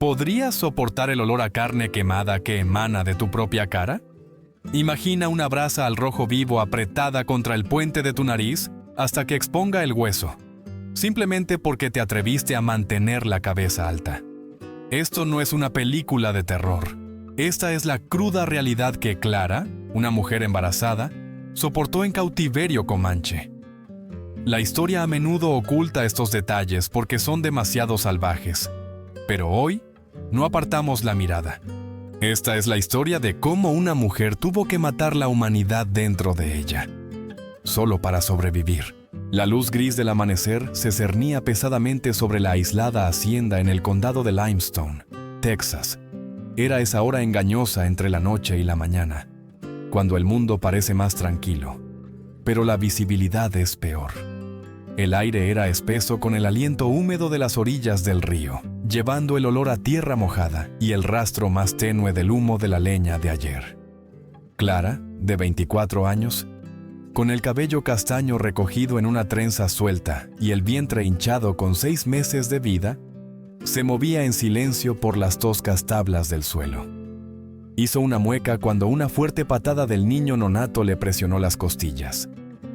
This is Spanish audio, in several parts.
¿Podrías soportar el olor a carne quemada que emana de tu propia cara? Imagina una brasa al rojo vivo apretada contra el puente de tu nariz hasta que exponga el hueso, simplemente porque te atreviste a mantener la cabeza alta. Esto no es una película de terror. Esta es la cruda realidad que Clara, una mujer embarazada, soportó en cautiverio comanche. La historia a menudo oculta estos detalles porque son demasiado salvajes, pero hoy no apartamos la mirada. Esta es la historia de cómo una mujer tuvo que matar la humanidad dentro de ella, solo para sobrevivir. La luz gris del amanecer se cernía pesadamente sobre la aislada hacienda en el condado de Limestone, Texas. Era esa hora engañosa entre la noche y la mañana, cuando el mundo parece más tranquilo, pero la visibilidad es peor. El aire era espeso con el aliento húmedo de las orillas del río, llevando el olor a tierra mojada y el rastro más tenue del humo de la leña de ayer. Clara, de 24 años, con el cabello castaño recogido en una trenza suelta y el vientre hinchado con 6 meses de vida, se movía en silencio por las toscas tablas del suelo. Hizo una mueca cuando una fuerte patada del niño nonato le presionó las costillas.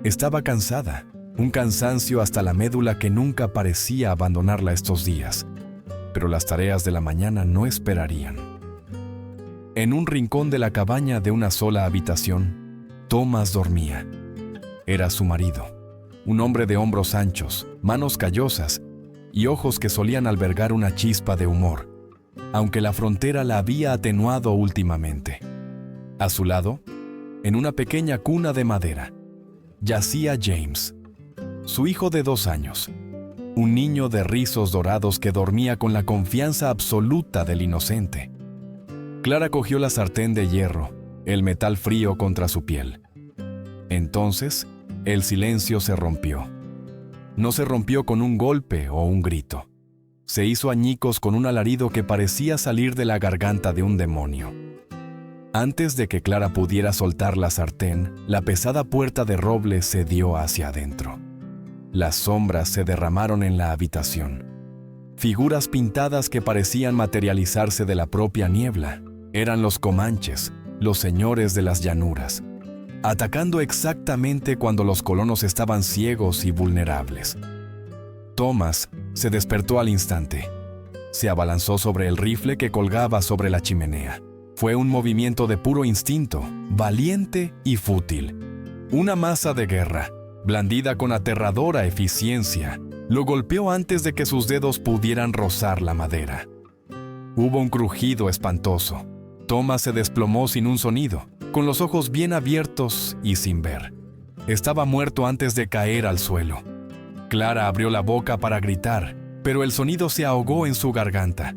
Estaba cansada, un cansancio hasta la médula que nunca parecía abandonarla estos días, pero las tareas de la mañana no esperarían. En un rincón de la cabaña de una sola habitación, Thomas dormía. Era su marido, un hombre de hombros anchos, manos callosas y ojos que solían albergar una chispa de humor, aunque la frontera la había atenuado últimamente. A su lado, en una pequeña cuna de madera, yacía James, su hijo de 2 años, un niño de rizos dorados que dormía con la confianza absoluta del inocente. Clara cogió la sartén de hierro, el metal frío contra su piel. Entonces, el silencio se rompió. No se rompió con un golpe o un grito. Se hizo añicos con un alarido que parecía salir de la garganta de un demonio. Antes de que Clara pudiera soltar la sartén, la pesada puerta de roble se dio hacia adentro. Las sombras se derramaron en la habitación. Figuras pintadas que parecían materializarse de la propia niebla. Eran los comanches, los señores de las llanuras, atacando exactamente cuando los colonos estaban ciegos y vulnerables. Thomas se despertó al instante. Se abalanzó sobre el rifle que colgaba sobre la chimenea. Fue un movimiento de puro instinto, valiente y fútil. Una maza de guerra, blandida con aterradora eficiencia, lo golpeó antes de que sus dedos pudieran rozar la madera. Hubo un crujido espantoso. Thomas se desplomó sin un sonido, con los ojos bien abiertos y sin ver. Estaba muerto antes de caer al suelo. Clara abrió la boca para gritar, pero el sonido se ahogó en su garganta.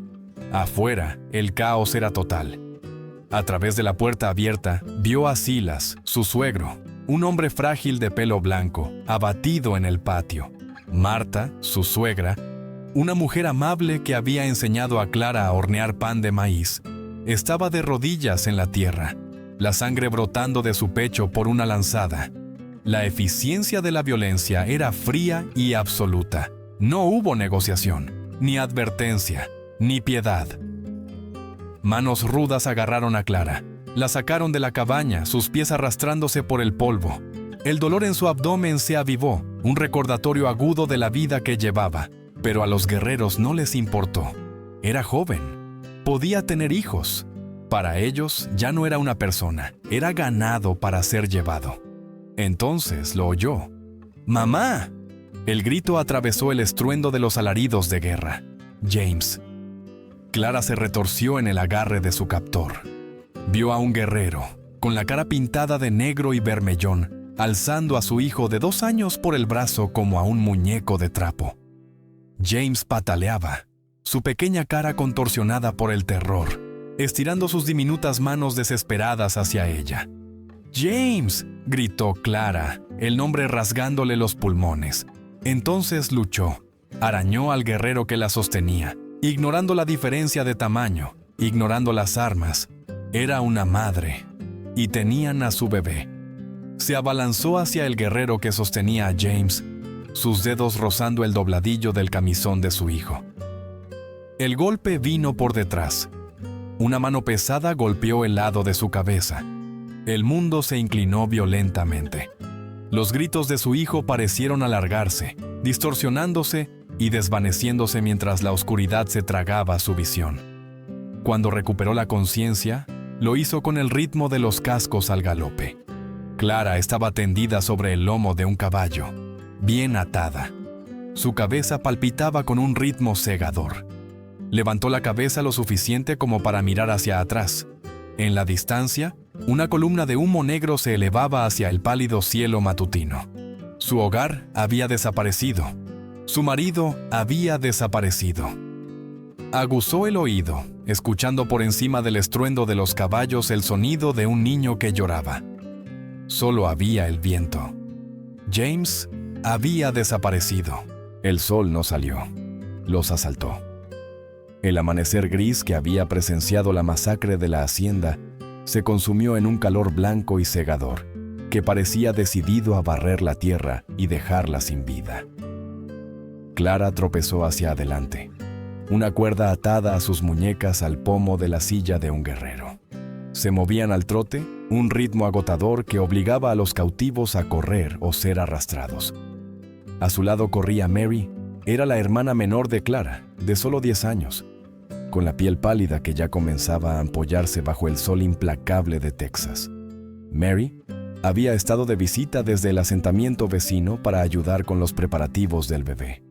Afuera, el caos era total. A través de la puerta abierta, vio a Silas, su suegro, un hombre frágil de pelo blanco, abatido en el patio. Marta, su suegra, una mujer amable que había enseñado a Clara a hornear pan de maíz, estaba de rodillas en la tierra, la sangre brotando de su pecho por una lanzada. La eficiencia de la violencia era fría y absoluta. No hubo negociación, ni advertencia, ni piedad. Manos rudas agarraron a Clara. La sacaron de la cabaña, sus pies arrastrándose por el polvo. El dolor en su abdomen se avivó, un recordatorio agudo de la vida que llevaba. Pero a los guerreros no les importó. Era joven. Podía tener hijos. Para ellos ya no era una persona, era ganado para ser llevado. Entonces lo oyó. ¡Mamá! El grito atravesó el estruendo de los alaridos de guerra. James. Clara se retorció en el agarre de su captor. Vio a un guerrero, con la cara pintada de negro y bermellón, alzando a su hijo de 2 años por el brazo como a un muñeco de trapo. James pataleaba, su pequeña cara contorsionada por el terror, estirando sus diminutas manos desesperadas hacia ella. ¡James!, gritó Clara, el nombre rasgándole los pulmones. Entonces luchó, arañó al guerrero que la sostenía, ignorando la diferencia de tamaño, ignorando las armas. Era una madre, y tenían a su bebé. Se abalanzó hacia el guerrero que sostenía a James, sus dedos rozando el dobladillo del camisón de su hijo. El golpe vino por detrás. Una mano pesada golpeó el lado de su cabeza. El mundo se inclinó violentamente. Los gritos de su hijo parecieron alargarse, distorsionándose y desvaneciéndose mientras la oscuridad se tragaba su visión. Cuando recuperó la conciencia, lo hizo con el ritmo de los cascos al galope. Clara estaba tendida sobre el lomo de un caballo, bien atada. Su cabeza palpitaba con un ritmo cegador. Levantó la cabeza lo suficiente como para mirar hacia atrás. En la distancia, una columna de humo negro se elevaba hacia el pálido cielo matutino. Su hogar había desaparecido. Su marido había desaparecido. Aguzó el oído, escuchando por encima del estruendo de los caballos el sonido de un niño que lloraba. Solo había el viento. James había desaparecido. El sol no salió. Los asaltó. El amanecer gris que había presenciado la masacre de la hacienda se consumió en un calor blanco y cegador, que parecía decidido a barrer la tierra y dejarla sin vida. Clara tropezó hacia adelante, una cuerda atada a sus muñecas al pomo de la silla de un guerrero. Se movían al trote, un ritmo agotador que obligaba a los cautivos a correr o ser arrastrados. A su lado corría Mary. Era la hermana menor de Clara, de solo 10 años, con la piel pálida que ya comenzaba a ampollarse bajo el sol implacable de Texas. Mary había estado de visita desde el asentamiento vecino para ayudar con los preparativos del bebé.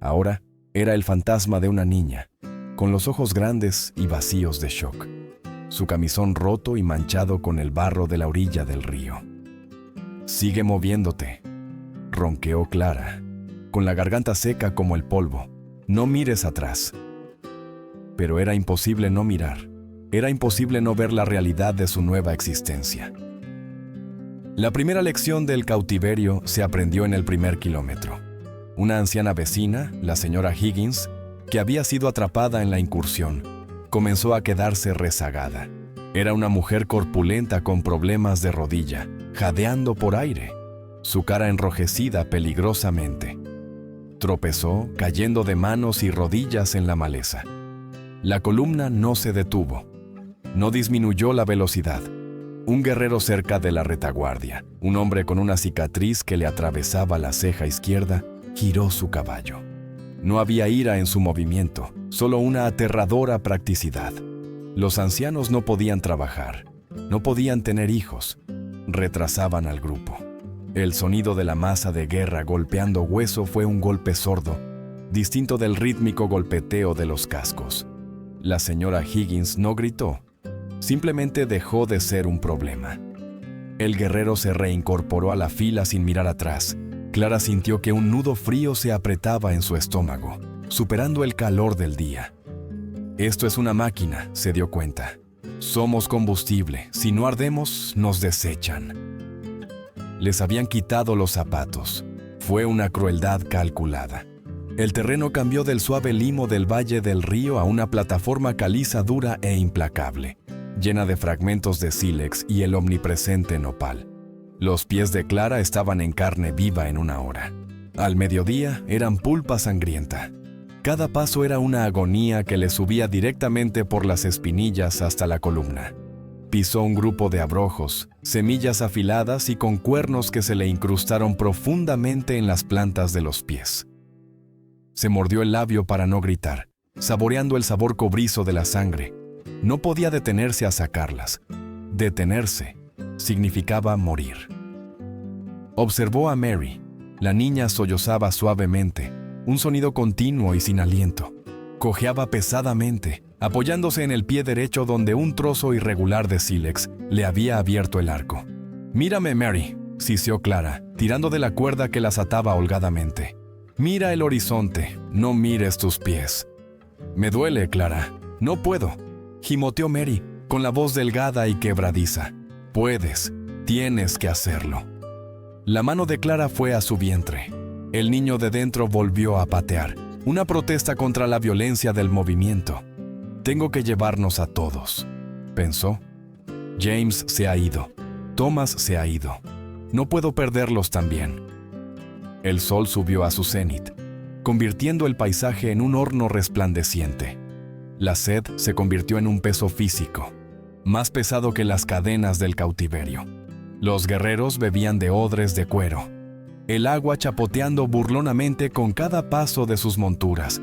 Ahora era el fantasma de una niña, con los ojos grandes y vacíos de shock, su camisón roto y manchado con el barro de la orilla del río. «Sigue moviéndote», ronqueó Clara, con la garganta seca como el polvo. «No mires atrás». Pero era imposible no mirar. Era imposible no ver la realidad de su nueva existencia. La primera lección del cautiverio se aprendió en el primer kilómetro. Una anciana vecina, la señora Higgins, que había sido atrapada en la incursión, comenzó a quedarse rezagada. Era una mujer corpulenta con problemas de rodilla, jadeando por aire, su cara enrojecida peligrosamente. Tropezó, cayendo de manos y rodillas en la maleza. La columna no se detuvo. No disminuyó la velocidad. Un guerrero cerca de la retaguardia, un hombre con una cicatriz que le atravesaba la ceja izquierda, giró su caballo. No había ira en su movimiento, solo una aterradora practicidad. Los ancianos no podían trabajar, no podían tener hijos. Retrasaban al grupo. El sonido de la masa de guerra golpeando hueso fue un golpe sordo, distinto del rítmico golpeteo de los cascos. La señora Higgins no gritó, simplemente dejó de ser un problema. El guerrero se reincorporó a la fila sin mirar atrás. Clara sintió que un nudo frío se apretaba en su estómago, superando el calor del día. «Esto es una máquina», se dio cuenta. «Somos combustible. Si no ardemos, nos desechan». Les habían quitado los zapatos. Fue una crueldad calculada. El terreno cambió del suave limo del valle del río a una plataforma caliza dura e implacable, llena de fragmentos de sílex y el omnipresente nopal. Los pies de Clara estaban en carne viva en una hora. Al mediodía eran pulpa sangrienta. Cada paso era una agonía que le subía directamente por las espinillas hasta la columna. Pisó un grupo de abrojos, semillas afiladas y con cuernos que se le incrustaron profundamente en las plantas de los pies. Se mordió el labio para no gritar, saboreando el sabor cobrizo de la sangre. No podía detenerse a sacarlas. Detenerse significaba morir. Observó a Mary. La niña sollozaba suavemente, un sonido continuo y sin aliento. Cojeaba pesadamente, apoyándose en el pie derecho donde un trozo irregular de sílex le había abierto el arco. «Mírame, Mary», siseó Clara, tirando de la cuerda que las ataba holgadamente. «Mira el horizonte, no mires tus pies». «Me duele, Clara. No puedo», gimoteó Mary, con la voz delgada y quebradiza. «Puedes, tienes que hacerlo». La mano de Clara fue a su vientre. El niño de dentro volvió a patear, una protesta contra la violencia del movimiento. «Tengo que llevarnos a todos», pensó. «James se ha ido. Thomas se ha ido. No puedo perderlos también». El sol subió a su cenit, convirtiendo el paisaje en un horno resplandeciente. La sed se convirtió en un peso físico, más pesado que las cadenas del cautiverio. Los guerreros bebían de odres de cuero, el agua chapoteando burlonamente con cada paso de sus monturas,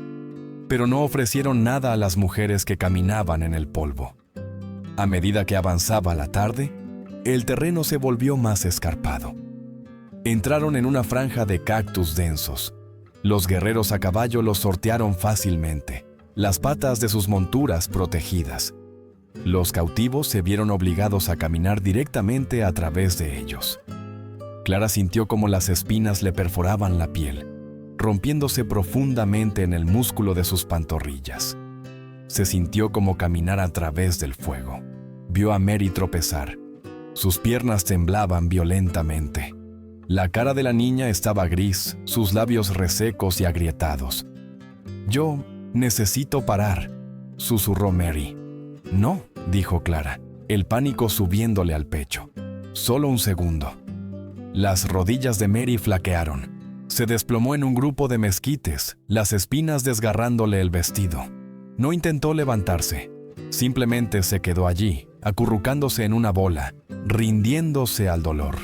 pero no ofrecieron nada a las mujeres que caminaban en el polvo. A medida que avanzaba la tarde, el terreno se volvió más escarpado. Entraron en una franja de cactus densos. Los guerreros a caballo los sortearon fácilmente, las patas de sus monturas protegidas. Los cautivos se vieron obligados a caminar directamente a través de ellos. Clara sintió como las espinas le perforaban la piel, rompiéndose profundamente en el músculo de sus pantorrillas. Se sintió como caminar a través del fuego. Vio a Mary tropezar. Sus piernas temblaban violentamente. La cara de la niña estaba gris, sus labios resecos y agrietados. «Yo necesito parar», susurró Mary. «No», dijo Clara, el pánico subiéndole al pecho. «Solo un segundo». Las rodillas de Mary flaquearon. Se desplomó en un grupo de mezquites, las espinas desgarrándole el vestido. No intentó levantarse. Simplemente se quedó allí, acurrucándose en una bola, rindiéndose al dolor.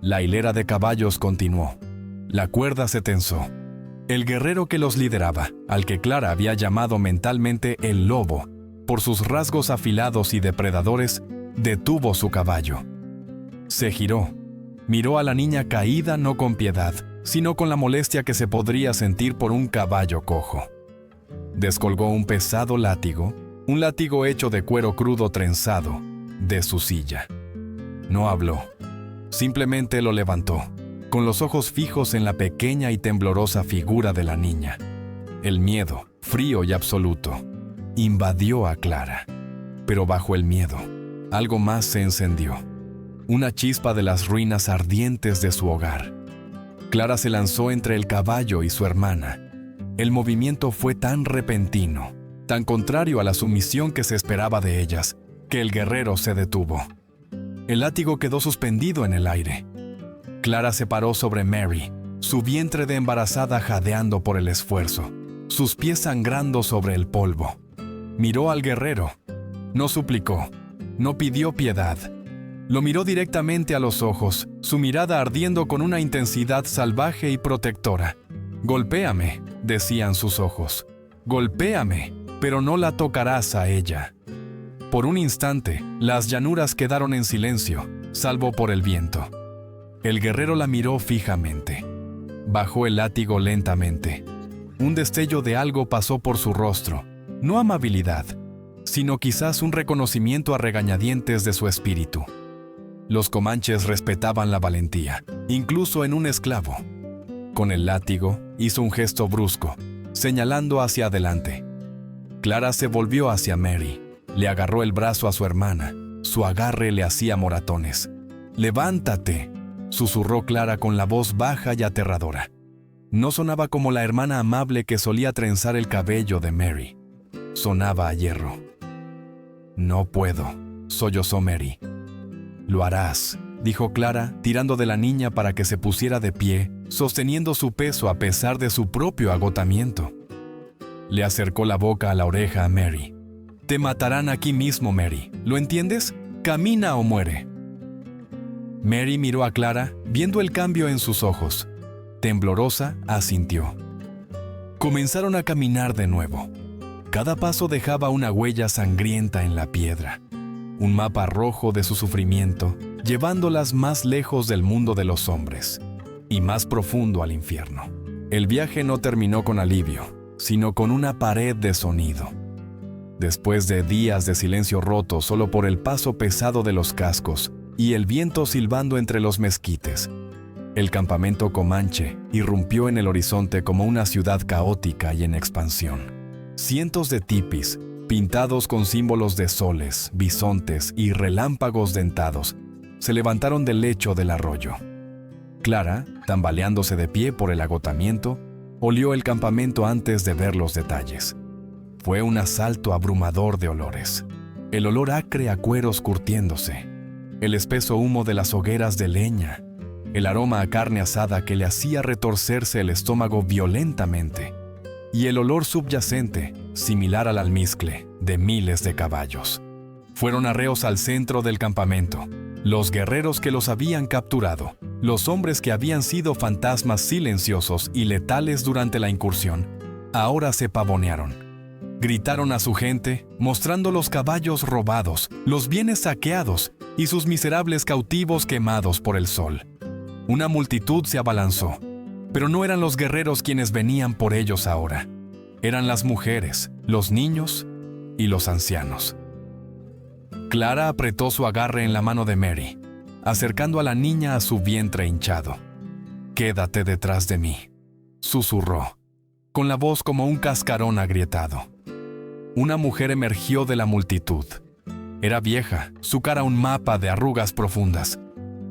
La hilera de caballos continuó. La cuerda se tensó. El guerrero que los lideraba, al que Clara había llamado mentalmente el lobo, por sus rasgos afilados y depredadores, detuvo su caballo. Se giró. Miró a la niña caída no con piedad, sino con la molestia que se podría sentir por un caballo cojo. Descolgó un pesado látigo, un látigo hecho de cuero crudo trenzado, de su silla. No habló. Simplemente lo levantó, con los ojos fijos en la pequeña y temblorosa figura de la niña. El miedo, frío y absoluto, invadió a Clara. Pero bajo el miedo, algo más se encendió. Una chispa de las ruinas ardientes de su hogar. Clara se lanzó entre el caballo y su hermana. El movimiento fue tan repentino, tan contrario a la sumisión que se esperaba de ellas, que el guerrero se detuvo. El látigo quedó suspendido en el aire. Clara se paró sobre Mary, su vientre de embarazada jadeando por el esfuerzo, sus pies sangrando sobre el polvo. Miró al guerrero. No suplicó, no pidió piedad. Lo miró directamente a los ojos, su mirada ardiendo con una intensidad salvaje y protectora. «Golpéame», decían sus ojos. «Golpéame, pero no la tocarás a ella». Por un instante, las llanuras quedaron en silencio, salvo por el viento. El guerrero la miró fijamente. Bajó el látigo lentamente. Un destello de algo pasó por su rostro, no amabilidad, sino quizás un reconocimiento a regañadientes de su espíritu. Los comanches respetaban la valentía, incluso en un esclavo. Con el látigo, hizo un gesto brusco, señalando hacia adelante. Clara se volvió hacia Mary. Le agarró el brazo a su hermana. Su agarre le hacía moratones. «Levántate», susurró Clara con la voz baja y aterradora. No sonaba como la hermana amable que solía trenzar el cabello de Mary. Sonaba a hierro. «No puedo», sollozó Mary. «Lo harás», dijo Clara, tirando de la niña para que se pusiera de pie, sosteniendo su peso a pesar de su propio agotamiento. Le acercó la boca a la oreja a Mary. «Te matarán aquí mismo, Mary. ¿Lo entiendes? Camina o muere». Mary miró a Clara, viendo el cambio en sus ojos. Temblorosa, asintió. Comenzaron a caminar de nuevo. Cada paso dejaba una huella sangrienta en la piedra. Un mapa rojo de su sufrimiento, llevándolas más lejos del mundo de los hombres y más profundo al infierno. El viaje no terminó con alivio, sino con una pared de sonido. Después de días de silencio roto solo por el paso pesado de los cascos y el viento silbando entre los mezquites, el campamento comanche irrumpió en el horizonte como una ciudad caótica y en expansión. Cientos de tipis, pintados con símbolos de soles, bisontes y relámpagos dentados, se levantaron del lecho del arroyo. Clara, tambaleándose de pie por el agotamiento, olió el campamento antes de ver los detalles. Fue un asalto abrumador de olores. El olor acre a cueros curtiéndose, el espeso humo de las hogueras de leña, el aroma a carne asada que le hacía retorcerse el estómago violentamente, y el olor subyacente similar al almizcle, de miles de caballos. Fueron arreos al centro del campamento. Los guerreros que los habían capturado, los hombres que habían sido fantasmas silenciosos y letales durante la incursión, ahora se pavonearon. Gritaron a su gente, mostrando los caballos robados, los bienes saqueados y sus miserables cautivos quemados por el sol. Una multitud se abalanzó, pero no eran los guerreros quienes venían por ellos ahora. Eran las mujeres, los niños y los ancianos. Clara apretó su agarre en la mano de Mary, acercando a la niña a su vientre hinchado. «Quédate detrás de mí», susurró, con la voz como un cascarón agrietado. Una mujer emergió de la multitud. Era vieja, su cara un mapa de arrugas profundas,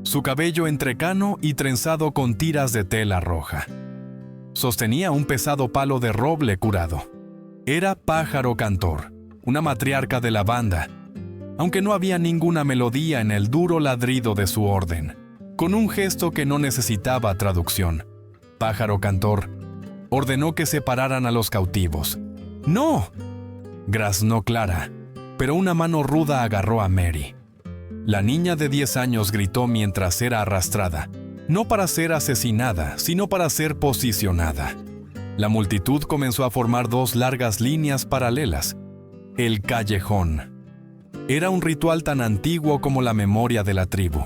su cabello entrecano y trenzado con tiras de tela roja. Sostenía un pesado palo de roble curado. Era Pájaro Cantor, una matriarca de la banda, aunque no había ninguna melodía en el duro ladrido de su orden. Con un gesto que no necesitaba traducción, Pájaro Cantor ordenó que separaran a los cautivos. «¡No!», graznó Clara, pero una mano ruda agarró a Mary. La niña de 10 años gritó mientras era arrastrada, no para ser asesinada, sino para ser posicionada. La multitud comenzó a formar 2 largas líneas paralelas. El callejón. Era un ritual tan antiguo como la memoria de la tribu.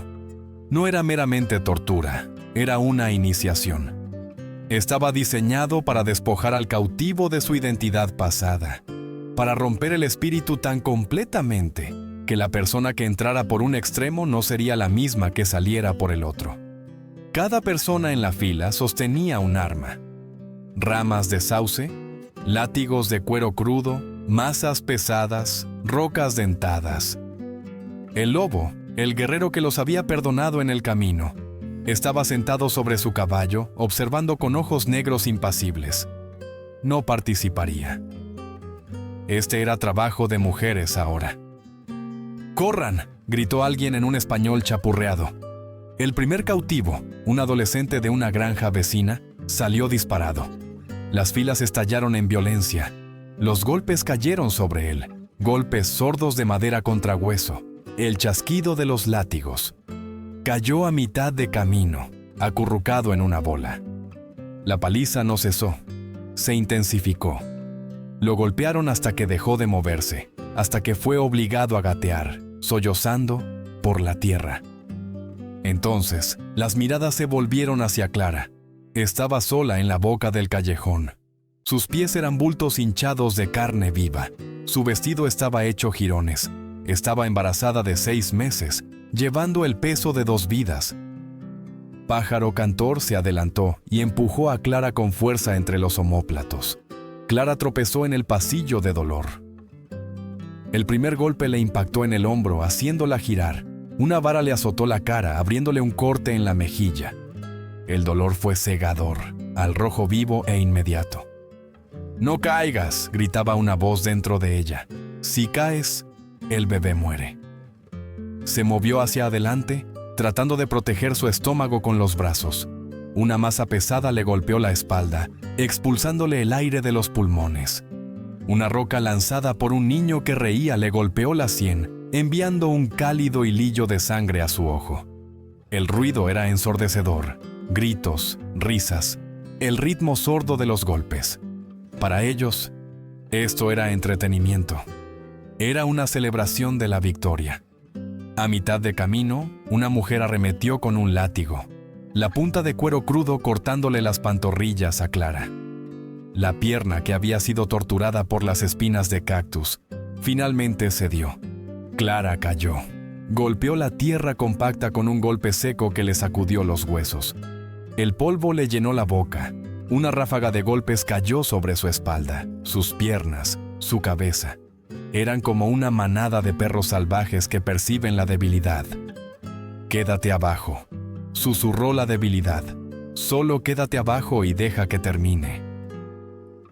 No era meramente tortura, era una iniciación. Estaba diseñado para despojar al cautivo de su identidad pasada, para romper el espíritu tan completamente que la persona que entrara por un extremo no sería la misma que saliera por el otro. Cada persona en la fila sostenía un arma. Ramas de sauce, látigos de cuero crudo, masas pesadas, rocas dentadas. El lobo, el guerrero que los había perdonado en el camino, estaba sentado sobre su caballo, observando con ojos negros impasibles. No participaría. Este era trabajo de mujeres ahora. «¡Corran!», gritó alguien en un español chapurreado. El primer cautivo, un adolescente de una granja vecina, salió disparado. Las filas estallaron en violencia. Los golpes cayeron sobre él, golpes sordos de madera contra hueso, el chasquido de los látigos. Cayó a mitad de camino, acurrucado en una bola. La paliza no cesó, se intensificó. Lo golpearon hasta que dejó de moverse, hasta que fue obligado a gatear, sollozando, por la tierra. Entonces, las miradas se volvieron hacia Clara. Estaba sola en la boca del callejón. Sus pies eran bultos hinchados de carne viva. Su vestido estaba hecho jirones. Estaba embarazada de 6 meses, llevando el peso de 2 vidas. Pájaro Cantor se adelantó y empujó a Clara con fuerza entre los omóplatos. Clara tropezó en el pasillo de dolor. El primer golpe le impactó en el hombro, haciéndola girar. Una vara le azotó la cara, abriéndole un corte en la mejilla. El dolor fue cegador, al rojo vivo e inmediato. «¡No caigas!», gritaba una voz dentro de ella. «Si caes, el bebé muere». Se movió hacia adelante, tratando de proteger su estómago con los brazos. Una masa pesada le golpeó la espalda, expulsándole el aire de los pulmones. Una roca lanzada por un niño que reía le golpeó la sien, enviando un cálido hilillo de sangre a su ojo. El ruido era ensordecedor, gritos, risas, el ritmo sordo de los golpes. Para ellos, esto era entretenimiento. Era una celebración de la victoria. A mitad de camino, una mujer arremetió con un látigo, la punta de cuero crudo cortándole las pantorrillas a Clara. La pierna que había sido torturada por las espinas de cactus finalmente cedió. Clara cayó. Golpeó la tierra compacta con un golpe seco que le sacudió los huesos. El polvo le llenó la boca. Una ráfaga de golpes cayó sobre su espalda, sus piernas, su cabeza. Eran como una manada de perros salvajes que perciben la debilidad. «Quédate abajo», susurró la debilidad. «Solo quédate abajo y deja que termine».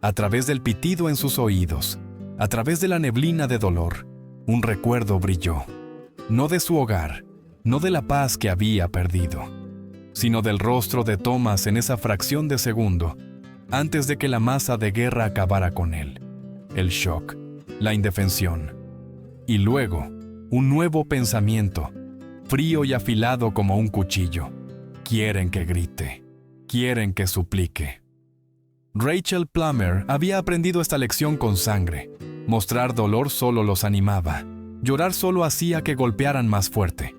A través del pitido en sus oídos, a través de la neblina de dolor, un recuerdo brilló. No de su hogar, no de la paz que había perdido, sino del rostro de Thomas en esa fracción de segundo, antes de que la masa de guerra acabara con él. el shock, la indefensión. Y luego, un nuevo pensamiento, frío y afilado como un cuchillo. Quieren que grite, quieren que suplique. Rachel Plummer había aprendido esta lección con sangre. Mostrar dolor solo los animaba. Llorar solo hacía que golpearan más fuerte.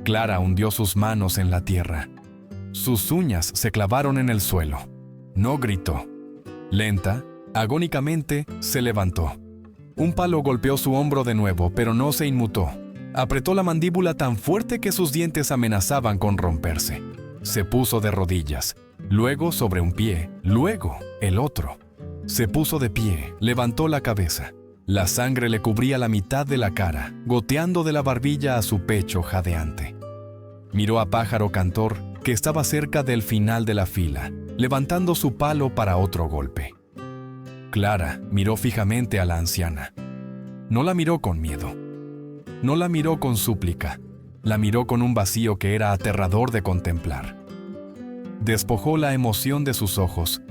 Clara hundió sus manos en la tierra. Sus uñas se clavaron en el suelo. No gritó. Lenta, agónicamente, se levantó. Un palo golpeó su hombro de nuevo, pero no se inmutó. Apretó la mandíbula tan fuerte que sus dientes amenazaban con romperse. Se puso de rodillas, luego sobre un pie, luego el otro. Se puso de pie, levantó la cabeza. La sangre le cubría la mitad de la cara, goteando de la barbilla a su pecho jadeante. Miró a Pájaro Cantor, que estaba cerca del final de la fila, levantando su palo para otro golpe. Clara miró fijamente a la anciana. No la miró con miedo. No la miró con súplica. La miró con un vacío que era aterrador de contemplar. Despojó la emoción de sus ojos,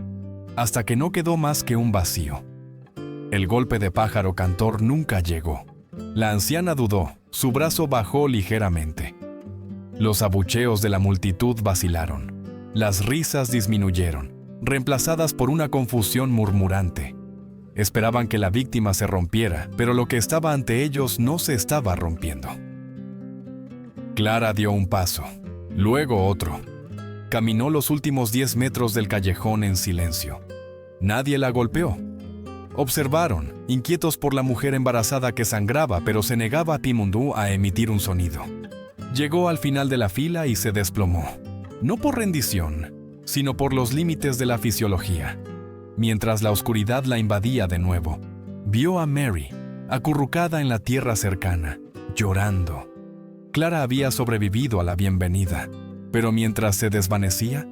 hasta que no quedó más que un vacío. El golpe de Pájaro Cantor nunca llegó. La anciana dudó, su brazo bajó ligeramente. Los abucheos de la multitud vacilaron. Las risas disminuyeron, reemplazadas por una confusión murmurante. Esperaban que la víctima se rompiera, pero lo que estaba ante ellos no se estaba rompiendo. Clara dio un paso, luego otro. Caminó los últimos 10 metros del callejón en silencio. Nadie la golpeó. Observaron, inquietos por la mujer embarazada que sangraba, pero se negaba a Timundú a emitir un sonido. Llegó al final de la fila y se desplomó. No por rendición, sino por los límites de la fisiología. Mientras la oscuridad la invadía de nuevo, vio a Mary, acurrucada en la tierra cercana, llorando. Clara había sobrevivido a la bienvenida, pero mientras se desvanecía,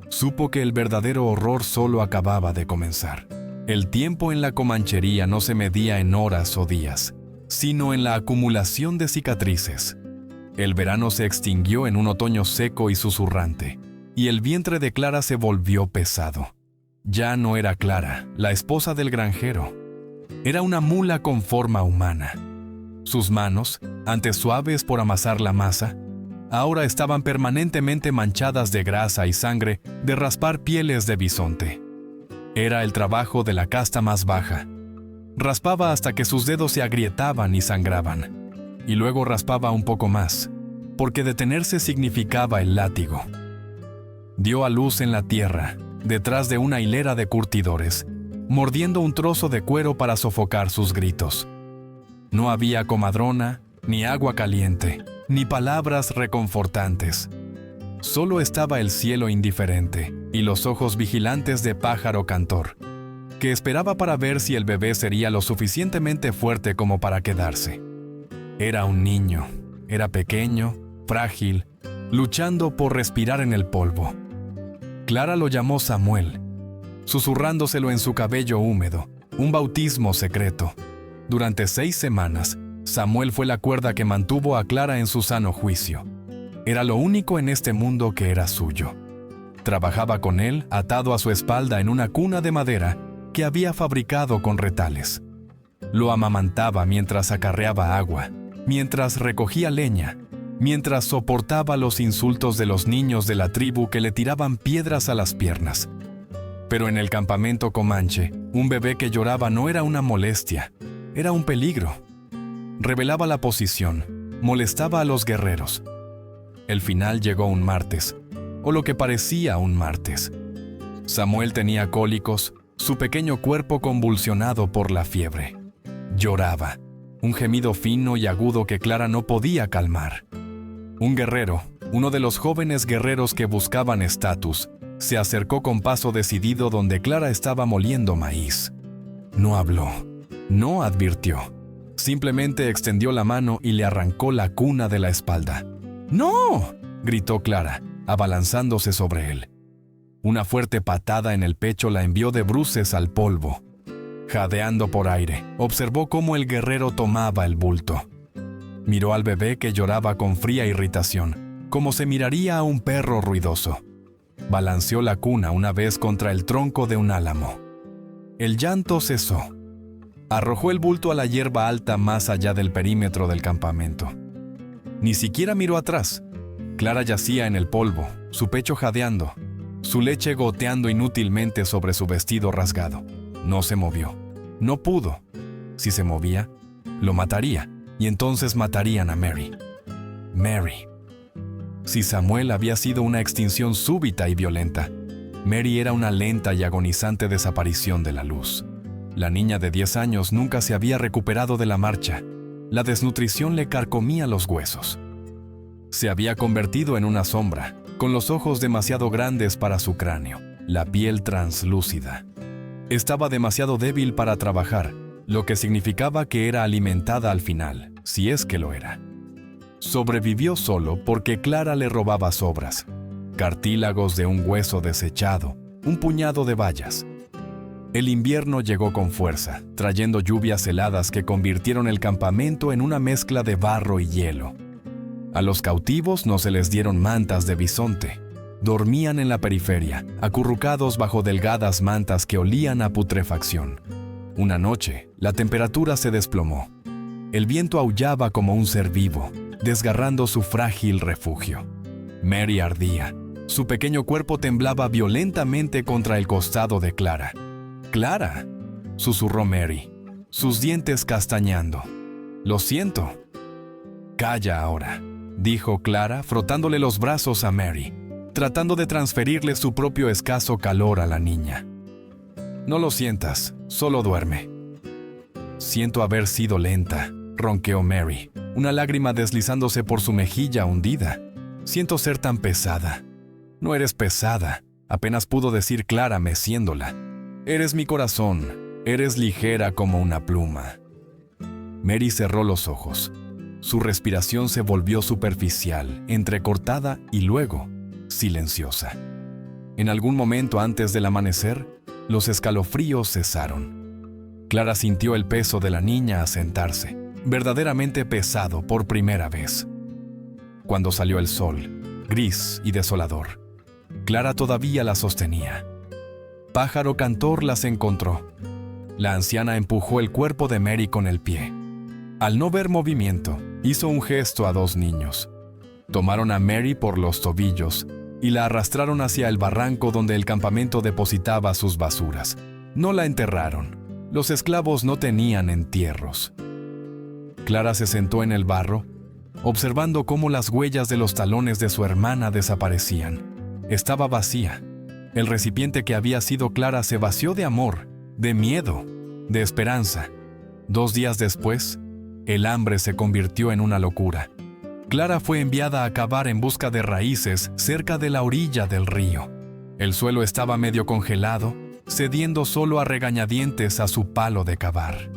supo que el verdadero horror solo acababa de comenzar. El tiempo en la Comanchería no se medía en horas o días, sino en la acumulación de cicatrices. El verano se extinguió en un otoño seco y susurrante, y el vientre de Clara se volvió pesado. Ya no era Clara, la esposa del granjero. Era una mula con forma humana. Sus manos, antes suaves por amasar la masa, ahora estaban permanentemente manchadas de grasa y sangre de raspar pieles de bisonte. Era el trabajo de la casta más baja. Raspaba hasta que sus dedos se agrietaban y sangraban, y luego raspaba un poco más, porque detenerse significaba el látigo. Dio a luz en la tierra, detrás de una hilera de curtidores, mordiendo un trozo de cuero para sofocar sus gritos. No había comadrona, ni agua caliente, ni palabras reconfortantes. Solo estaba el cielo indiferente y los ojos vigilantes de Pájaro Cantor, que esperaba para ver si el bebé sería lo suficientemente fuerte como para quedarse. Era un niño, era pequeño, frágil, luchando por respirar en el polvo. Clara lo llamó Samuel, susurrándoselo en su cabello húmedo, un bautismo secreto. Durante 6 semanas, Samuel fue la cuerda que mantuvo a Clara en su sano juicio. Era lo único en este mundo que era suyo. Trabajaba con él atado a su espalda en una cuna de madera que había fabricado con retales. Lo amamantaba mientras acarreaba agua, mientras recogía leña, mientras soportaba los insultos de los niños de la tribu que le tiraban piedras a las piernas. Pero en el campamento comanche, un bebé que lloraba no era una molestia, era un peligro. Revelaba la posición, molestaba a los guerreros. El final llegó un martes, o lo que parecía un martes. Samuel tenía cólicos, su pequeño cuerpo convulsionado por la fiebre. Lloraba, un gemido fino y agudo que Clara no podía calmar. Un guerrero, uno de los jóvenes guerreros que buscaban estatus, se acercó con paso decidido donde Clara estaba moliendo maíz. No habló, no advirtió. Simplemente extendió la mano y le arrancó la cuna de la espalda. ¡No!, gritó Clara, abalanzándose sobre él. Una fuerte patada en el pecho la envió de bruces al polvo. Jadeando por aire, observó cómo el guerrero tomaba el bulto. Miró al bebé que lloraba con fría irritación, como se miraría a un perro ruidoso. Balanceó la cuna una vez contra el tronco de un álamo. El llanto cesó. Arrojó el bulto a la hierba alta más allá del perímetro del campamento. Ni siquiera miró atrás. Clara yacía en el polvo, su pecho jadeando, su leche goteando inútilmente sobre su vestido rasgado. No se movió. No pudo. Si se movía, lo mataría, y entonces matarían a Mary. Mary. Si Samuel había sido una extinción súbita y violenta, Mary era una lenta y agonizante desaparición de la luz. La niña de 10 años nunca se había recuperado de la marcha. La desnutrición le carcomía los huesos. Se había convertido en una sombra, con los ojos demasiado grandes para su cráneo, la piel translúcida. Estaba demasiado débil para trabajar, lo que significaba que era alimentada al final, si es que lo era. Sobrevivió solo porque Clara le robaba sobras, cartílagos de un hueso desechado, un puñado de bayas. El invierno llegó con fuerza, trayendo lluvias heladas que convirtieron el campamento en una mezcla de barro y hielo. A los cautivos no se les dieron mantas de bisonte. Dormían en la periferia, acurrucados bajo delgadas mantas que olían a putrefacción. Una noche, la temperatura se desplomó. El viento aullaba como un ser vivo, desgarrando su frágil refugio. Mary ardía. Su pequeño cuerpo temblaba violentamente contra el costado de Clara. «Clara», susurró Mary, sus dientes castañando. «Lo siento». «Calla ahora», dijo Clara, frotándole los brazos a Mary, tratando de transferirle su propio escaso calor a la niña. «No lo sientas, solo duerme». «Siento haber sido lenta», ronqueó Mary, una lágrima deslizándose por su mejilla hundida. «Siento ser tan pesada». «No eres pesada», apenas pudo decir Clara meciéndola. «Eres mi corazón, eres ligera como una pluma». Mary cerró los ojos. Su respiración se volvió superficial, entrecortada y luego silenciosa. En algún momento antes del amanecer, los escalofríos cesaron. Clara sintió el peso de la niña a sentarse, verdaderamente pesado por primera vez. Cuando salió el sol, gris y desolador, Clara todavía la sostenía. Pájaro Cantor las encontró. La anciana empujó el cuerpo de Mary con el pie. Al no ver movimiento, hizo un gesto a dos niños. Tomaron a Mary por los tobillos y la arrastraron hacia el barranco donde el campamento depositaba sus basuras. No la enterraron. Los esclavos no tenían entierros. Clara se sentó en el barro, observando cómo las huellas de los talones de su hermana desaparecían. Estaba vacía. El recipiente que había sido Clara se vació de amor, de miedo, de esperanza. 2 días después, el hambre se convirtió en una locura. Clara fue enviada a cavar en busca de raíces cerca de la orilla del río. El suelo estaba medio congelado, cediendo solo a regañadientes a su palo de cavar.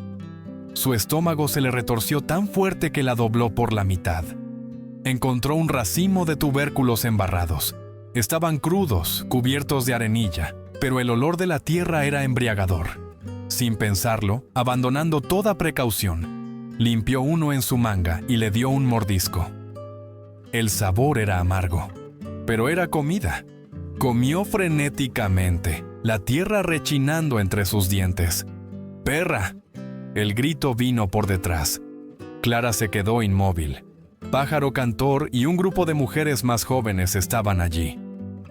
Su estómago se le retorció tan fuerte que la dobló por la mitad. Encontró un racimo de tubérculos embarrados. Estaban crudos, cubiertos de arenilla, pero el olor de la tierra era embriagador. Sin pensarlo, abandonando toda precaución, limpió uno en su manga y le dio un mordisco. El sabor era amargo, pero era comida. Comió frenéticamente, la tierra rechinando entre sus dientes. ¡Perra! El grito vino por detrás. Clara se quedó inmóvil. Pájaro Cantor y un grupo de mujeres más jóvenes estaban allí.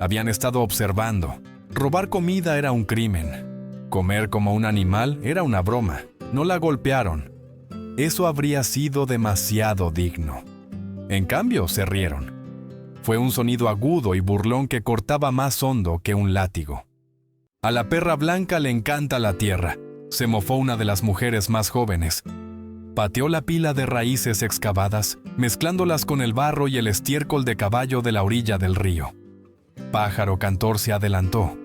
Habían estado observando. Robar comida era un crimen. Comer como un animal era una broma. No la golpearon. Eso habría sido demasiado digno. En cambio, se rieron. Fue un sonido agudo y burlón que cortaba más hondo que un látigo. A la perra blanca le encanta la tierra, se mofó una de las mujeres más jóvenes. Pateó la pila de raíces excavadas, mezclándolas con el barro y el estiércol de caballo de la orilla del río. Pájaro Cantor se adelantó,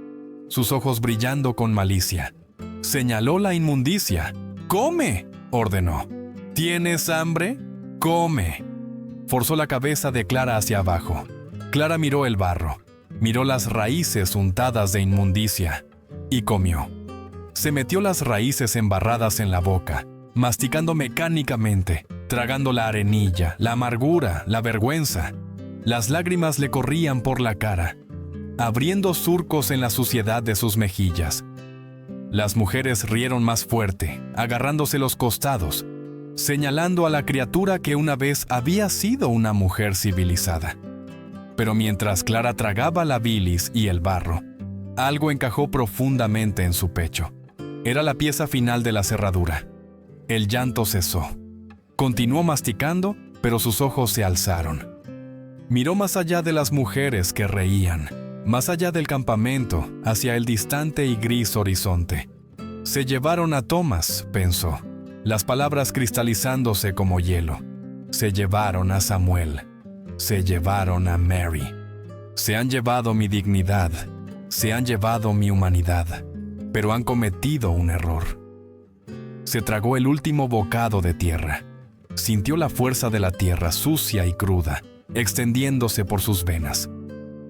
sus ojos brillando con malicia. Señaló la inmundicia. «¡Come!», ordenó. «¿Tienes hambre? ¡Come!». Forzó la cabeza de Clara hacia abajo. Clara miró el barro, miró las raíces untadas de inmundicia y comió. Se metió las raíces embarradas en la boca, masticando mecánicamente, tragando la arenilla, la amargura, la vergüenza. Las lágrimas le corrían por la cara, abriendo surcos en la suciedad de sus mejillas. Las mujeres rieron más fuerte, agarrándose los costados, señalando a la criatura que una vez había sido una mujer civilizada. Pero mientras Clara tragaba la bilis y el barro, algo encajó profundamente en su pecho. Era la pieza final de la cerradura. El llanto cesó. Continuó masticando, pero sus ojos se alzaron. Miró más allá de las mujeres que reían, más allá del campamento, hacia el distante y gris horizonte. Se llevaron a Thomas, pensó, las palabras cristalizándose como hielo. Se llevaron a Samuel. Se llevaron a Mary. Se han llevado mi dignidad. Se han llevado mi humanidad. Pero han cometido un error. Se tragó el último bocado de tierra. Sintió la fuerza de la tierra sucia y cruda, extendiéndose por sus venas.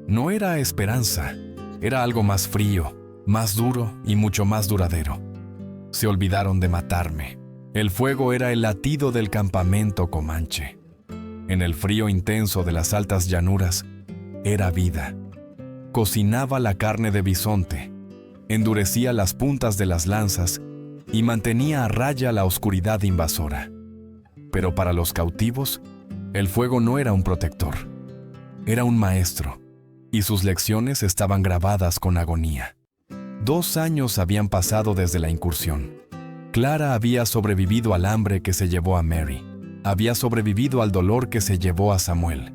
No era esperanza, era algo más frío, más duro y mucho más duradero. Se olvidaron de matarme. El fuego era el latido del campamento comanche. En el frío intenso de las altas llanuras, era vida. Cocinaba la carne de bisonte, endurecía las puntas de las lanzas y mantenía a raya la oscuridad invasora. Pero para los cautivos, el fuego no era un protector, era un maestro, y sus lecciones estaban grabadas con agonía. 2 años habían pasado desde la incursión. Clara había sobrevivido al hambre que se llevó a Mary, había sobrevivido al dolor que se llevó a Samuel.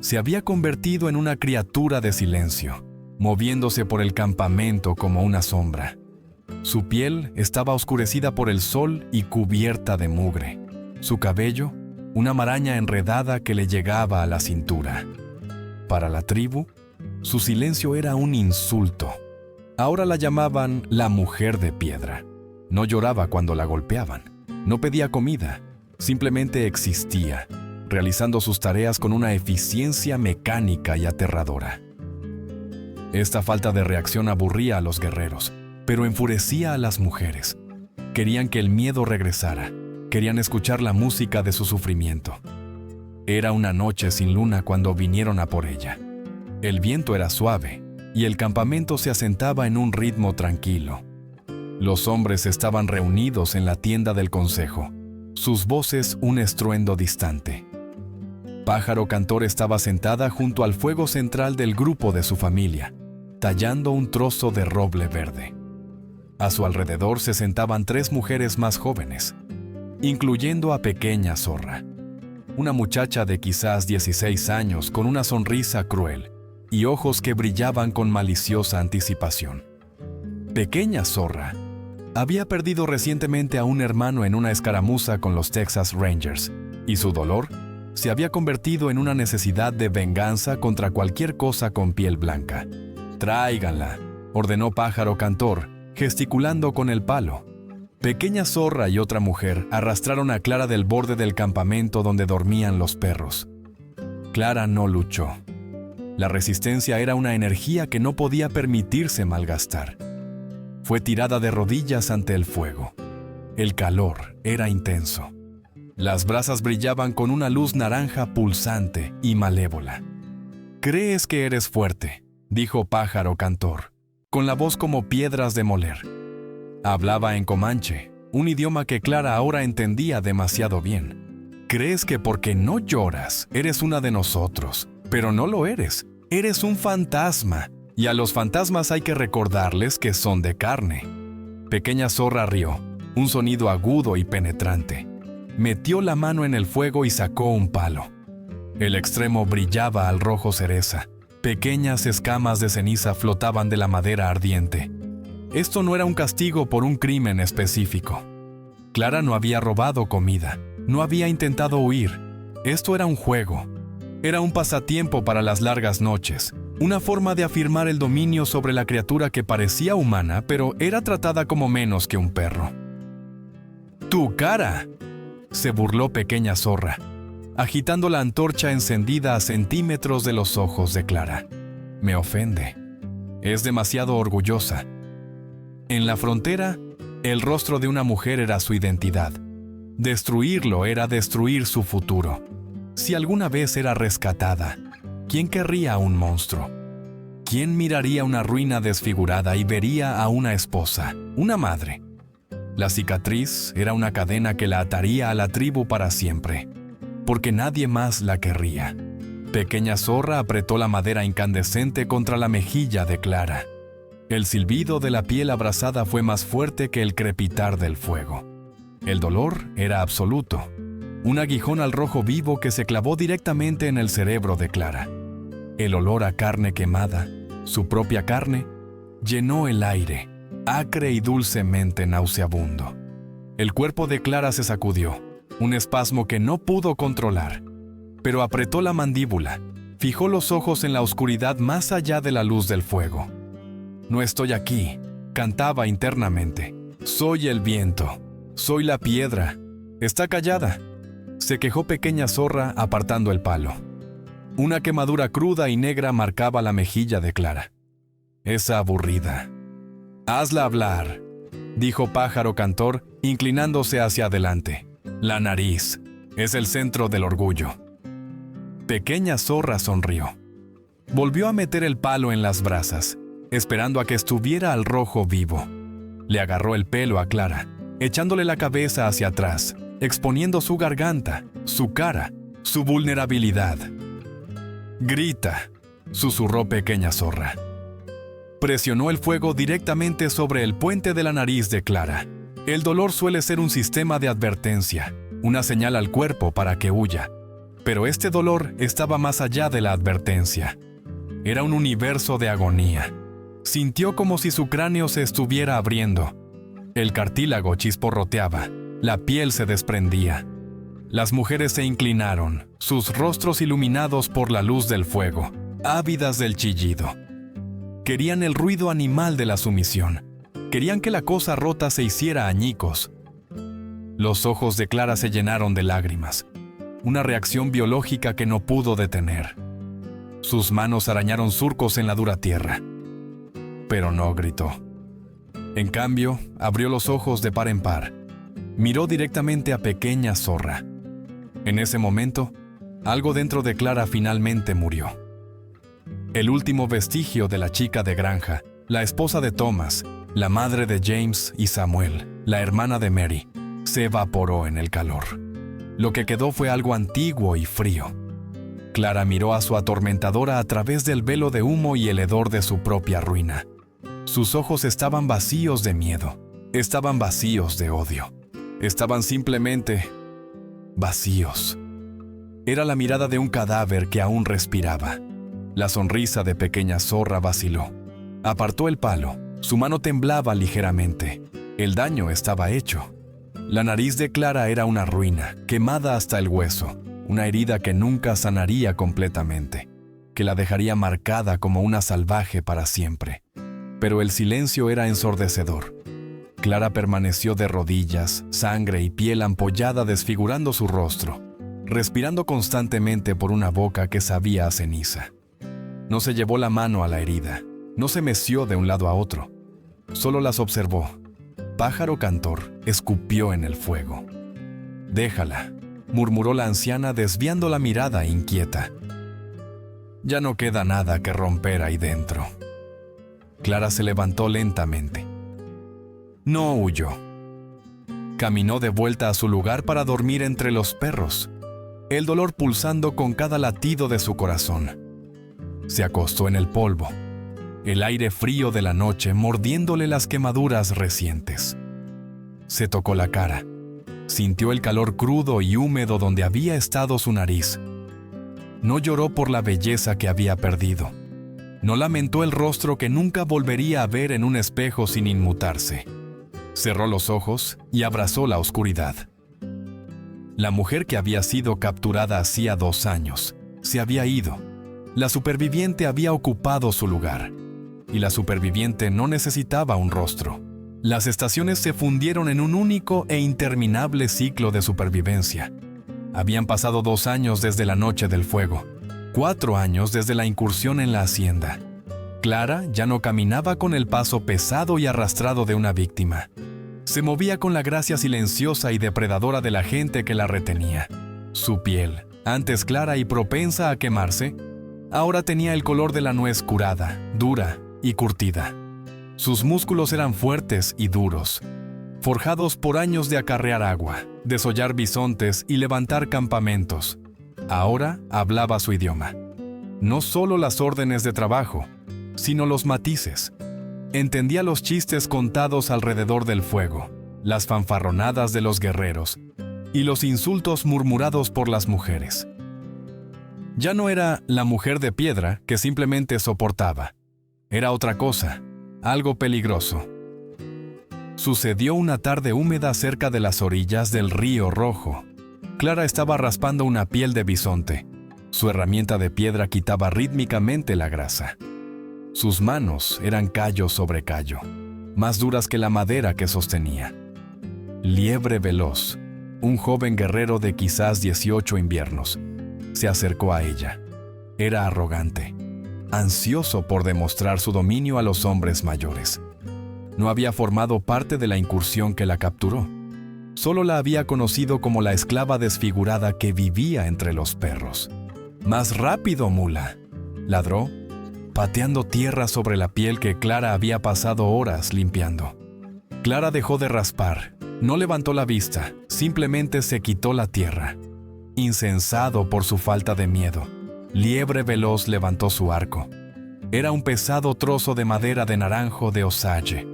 Se había convertido en una criatura de silencio, moviéndose por el campamento como una sombra. Su piel estaba oscurecida por el sol y cubierta de mugre. Su cabello, una maraña enredada que le llegaba a la cintura. Para la tribu, su silencio era un insulto. Ahora la llamaban la mujer de piedra. No lloraba cuando la golpeaban. No pedía comida. Simplemente existía, realizando sus tareas con una eficiencia mecánica y aterradora. Esta falta de reacción aburría a los guerreros, pero enfurecía a las mujeres. Querían que el miedo regresara. Querían escuchar la música de su sufrimiento. Era una noche sin luna cuando vinieron a por ella. El viento era suave y el campamento se asentaba en un ritmo tranquilo. Los hombres estaban reunidos en la tienda del consejo, sus voces un estruendo distante. Pájaro Cantor estaba sentada junto al fuego central del grupo de su familia, tallando un trozo de roble verde. A su alrededor se sentaban 3 mujeres más jóvenes, incluyendo a Pequeña Zorra, una muchacha de quizás 16 años con una sonrisa cruel y ojos que brillaban con maliciosa anticipación. Pequeña Zorra había perdido recientemente a un hermano en una escaramuza con los Texas Rangers, y su dolor se había convertido en una necesidad de venganza contra cualquier cosa con piel blanca. «Tráiganla», ordenó Pájaro Cantor, gesticulando con el palo. Pequeña Zorra y otra mujer arrastraron a Clara del borde del campamento donde dormían los perros. Clara no luchó. La resistencia era una energía que no podía permitirse malgastar. Fue tirada de rodillas ante el fuego. El calor era intenso. Las brasas brillaban con una luz naranja pulsante y malévola. «Crees que eres fuerte», dijo Pájaro Cantor, con la voz como piedras de moler. Hablaba en comanche, un idioma que Clara ahora entendía demasiado bien. «Crees que porque no lloras eres una de nosotros, pero no lo eres. Eres un fantasma, y a los fantasmas hay que recordarles que son de carne». Pequeña Zorra rió, un sonido agudo y penetrante. Metió la mano en el fuego y sacó un palo. El extremo brillaba al rojo cereza. Pequeñas escamas de ceniza flotaban de la madera ardiente. Esto no era un castigo por un crimen específico. Clara no había robado comida, no había intentado huir. Esto era un juego. Era un pasatiempo para las largas noches, una forma de afirmar el dominio sobre la criatura que parecía humana, pero era tratada como menos que un perro. «¡Tu cara!», se burló Pequeña Zorra, agitando la antorcha encendida a centímetros de los ojos de Clara. «Me ofende. Es demasiado orgullosa». En la frontera, el rostro de una mujer era su identidad. Destruirlo era destruir su futuro. Si alguna vez era rescatada, ¿quién querría a un monstruo? ¿Quién miraría una ruina desfigurada y vería a una esposa, una madre? La cicatriz era una cadena que la ataría a la tribu para siempre, porque nadie más la querría. Pequeña Zorra apretó la madera incandescente contra la mejilla de Clara. El silbido de la piel abrasada fue más fuerte que el crepitar del fuego. El dolor era absoluto. Un aguijón al rojo vivo que se clavó directamente en el cerebro de Clara. El olor a carne quemada, su propia carne, llenó el aire, acre y dulcemente nauseabundo. El cuerpo de Clara se sacudió, un espasmo que no pudo controlar, pero apretó la mandíbula, fijó los ojos en la oscuridad más allá de la luz del fuego. «No estoy aquí», cantaba internamente. «Soy el viento, soy la piedra. Está callada», se quejó Pequeña Zorra apartando el palo. Una quemadura cruda y negra marcaba la mejilla de Clara. «Esa aburrida». «Hazla hablar», dijo Pájaro Cantor, inclinándose hacia adelante. «La nariz es el centro del orgullo». Pequeña Zorra sonrió. Volvió a meter el palo en las brasas, esperando a que estuviera al rojo vivo. Le agarró el pelo a Clara, echándole la cabeza hacia atrás, exponiendo su garganta, su cara, su vulnerabilidad. «Grita», susurró Pequeña Zorra. Presionó el fuego directamente sobre el puente de la nariz de Clara. El dolor suele ser un sistema de advertencia, una señal al cuerpo para que huya. Pero este dolor estaba más allá de la advertencia. Era un universo de agonía. Sintió como si su cráneo se estuviera abriendo. El cartílago chisporroteaba, la piel se desprendía. Las mujeres se inclinaron, sus rostros iluminados por la luz del fuego, ávidas del chillido. Querían el ruido animal de la sumisión. Querían que la cosa rota se hiciera añicos. Los ojos de Clara se llenaron de lágrimas, una reacción biológica que no pudo detener. Sus manos arañaron surcos en la dura tierra. Pero no gritó. En cambio, abrió los ojos de par en par. Miró directamente a Pequeña Zorra. En ese momento, algo dentro de Clara finalmente murió. El último vestigio de la chica de granja, la esposa de Thomas, la madre de James y Samuel, la hermana de Mary, se evaporó en el calor. Lo que quedó fue algo antiguo y frío. Clara miró a su atormentadora a través del velo de humo y el hedor de su propia ruina. Sus ojos estaban vacíos de miedo, estaban vacíos de odio, estaban simplemente vacíos. Era la mirada de un cadáver que aún respiraba. La sonrisa de Pequeña Zorra vaciló. Apartó el palo, su mano temblaba ligeramente. El daño estaba hecho. La nariz de Clara era una ruina, quemada hasta el hueso, una herida que nunca sanaría completamente, que la dejaría marcada como una salvaje para siempre. Pero el silencio era ensordecedor. Clara permaneció de rodillas, sangre y piel ampollada desfigurando su rostro, respirando constantemente por una boca que sabía a ceniza. No se llevó la mano a la herida, no se meció de un lado a otro, solo las observó. Pájaro Cantor escupió en el fuego. «Déjala», murmuró la anciana desviando la mirada inquieta. «Ya no queda nada que romper ahí dentro». Clara se levantó lentamente. No huyó. Caminó de vuelta a su lugar para dormir entre los perros, el dolor pulsando con cada latido de su corazón. Se acostó en el polvo, el aire frío de la noche mordiéndole las quemaduras recientes. Se tocó la cara, sintió el calor crudo y húmedo donde había estado su nariz. No lloró por la belleza que había perdido. No lamentó el rostro que nunca volvería a ver en un espejo sin inmutarse. Cerró los ojos y abrazó la oscuridad. La mujer que había sido capturada hacía 2 años se había ido. La superviviente había ocupado su lugar. Y la superviviente no necesitaba un rostro. Las estaciones se fundieron en un único e interminable ciclo de supervivencia. Habían pasado 2 años desde la noche del fuego, 4 años desde la incursión en la hacienda. Clara ya no caminaba con el paso pesado y arrastrado de una víctima. Se movía con la gracia silenciosa y depredadora de la gente que la retenía. Su piel, antes clara y propensa a quemarse, Ahora tenía el color de la nuez curada, dura y curtida. Sus músculos eran fuertes y duros, forjados por años de acarrear agua, desollar bisontes y levantar campamentos. Ahora hablaba su idioma. No solo las órdenes de trabajo, sino los matices. Entendía los chistes contados alrededor del fuego, las fanfarronadas de los guerreros y los insultos murmurados por las mujeres. Ya no era la mujer de piedra que simplemente soportaba. Era otra cosa, algo peligroso. Sucedió una tarde húmeda cerca de las orillas del río Rojo. Clara estaba raspando una piel de bisonte. Su herramienta de piedra quitaba rítmicamente la grasa. Sus manos eran callo sobre callo, más duras que la madera que sostenía. Liebre Veloz, un joven guerrero de quizás 18 inviernos, se acercó a ella. Era arrogante, ansioso por demostrar su dominio a los hombres mayores. No había formado parte de la incursión que la capturó. Solo la había conocido como la esclava desfigurada que vivía entre los perros. «Más rápido, mula», ladró, pateando tierra sobre la piel que Clara había pasado horas limpiando. Clara dejó de raspar, no levantó la vista, simplemente se quitó la tierra. Insensado por su falta de miedo, Liebre Veloz levantó su arco. Era un pesado trozo de madera de naranjo de Osage.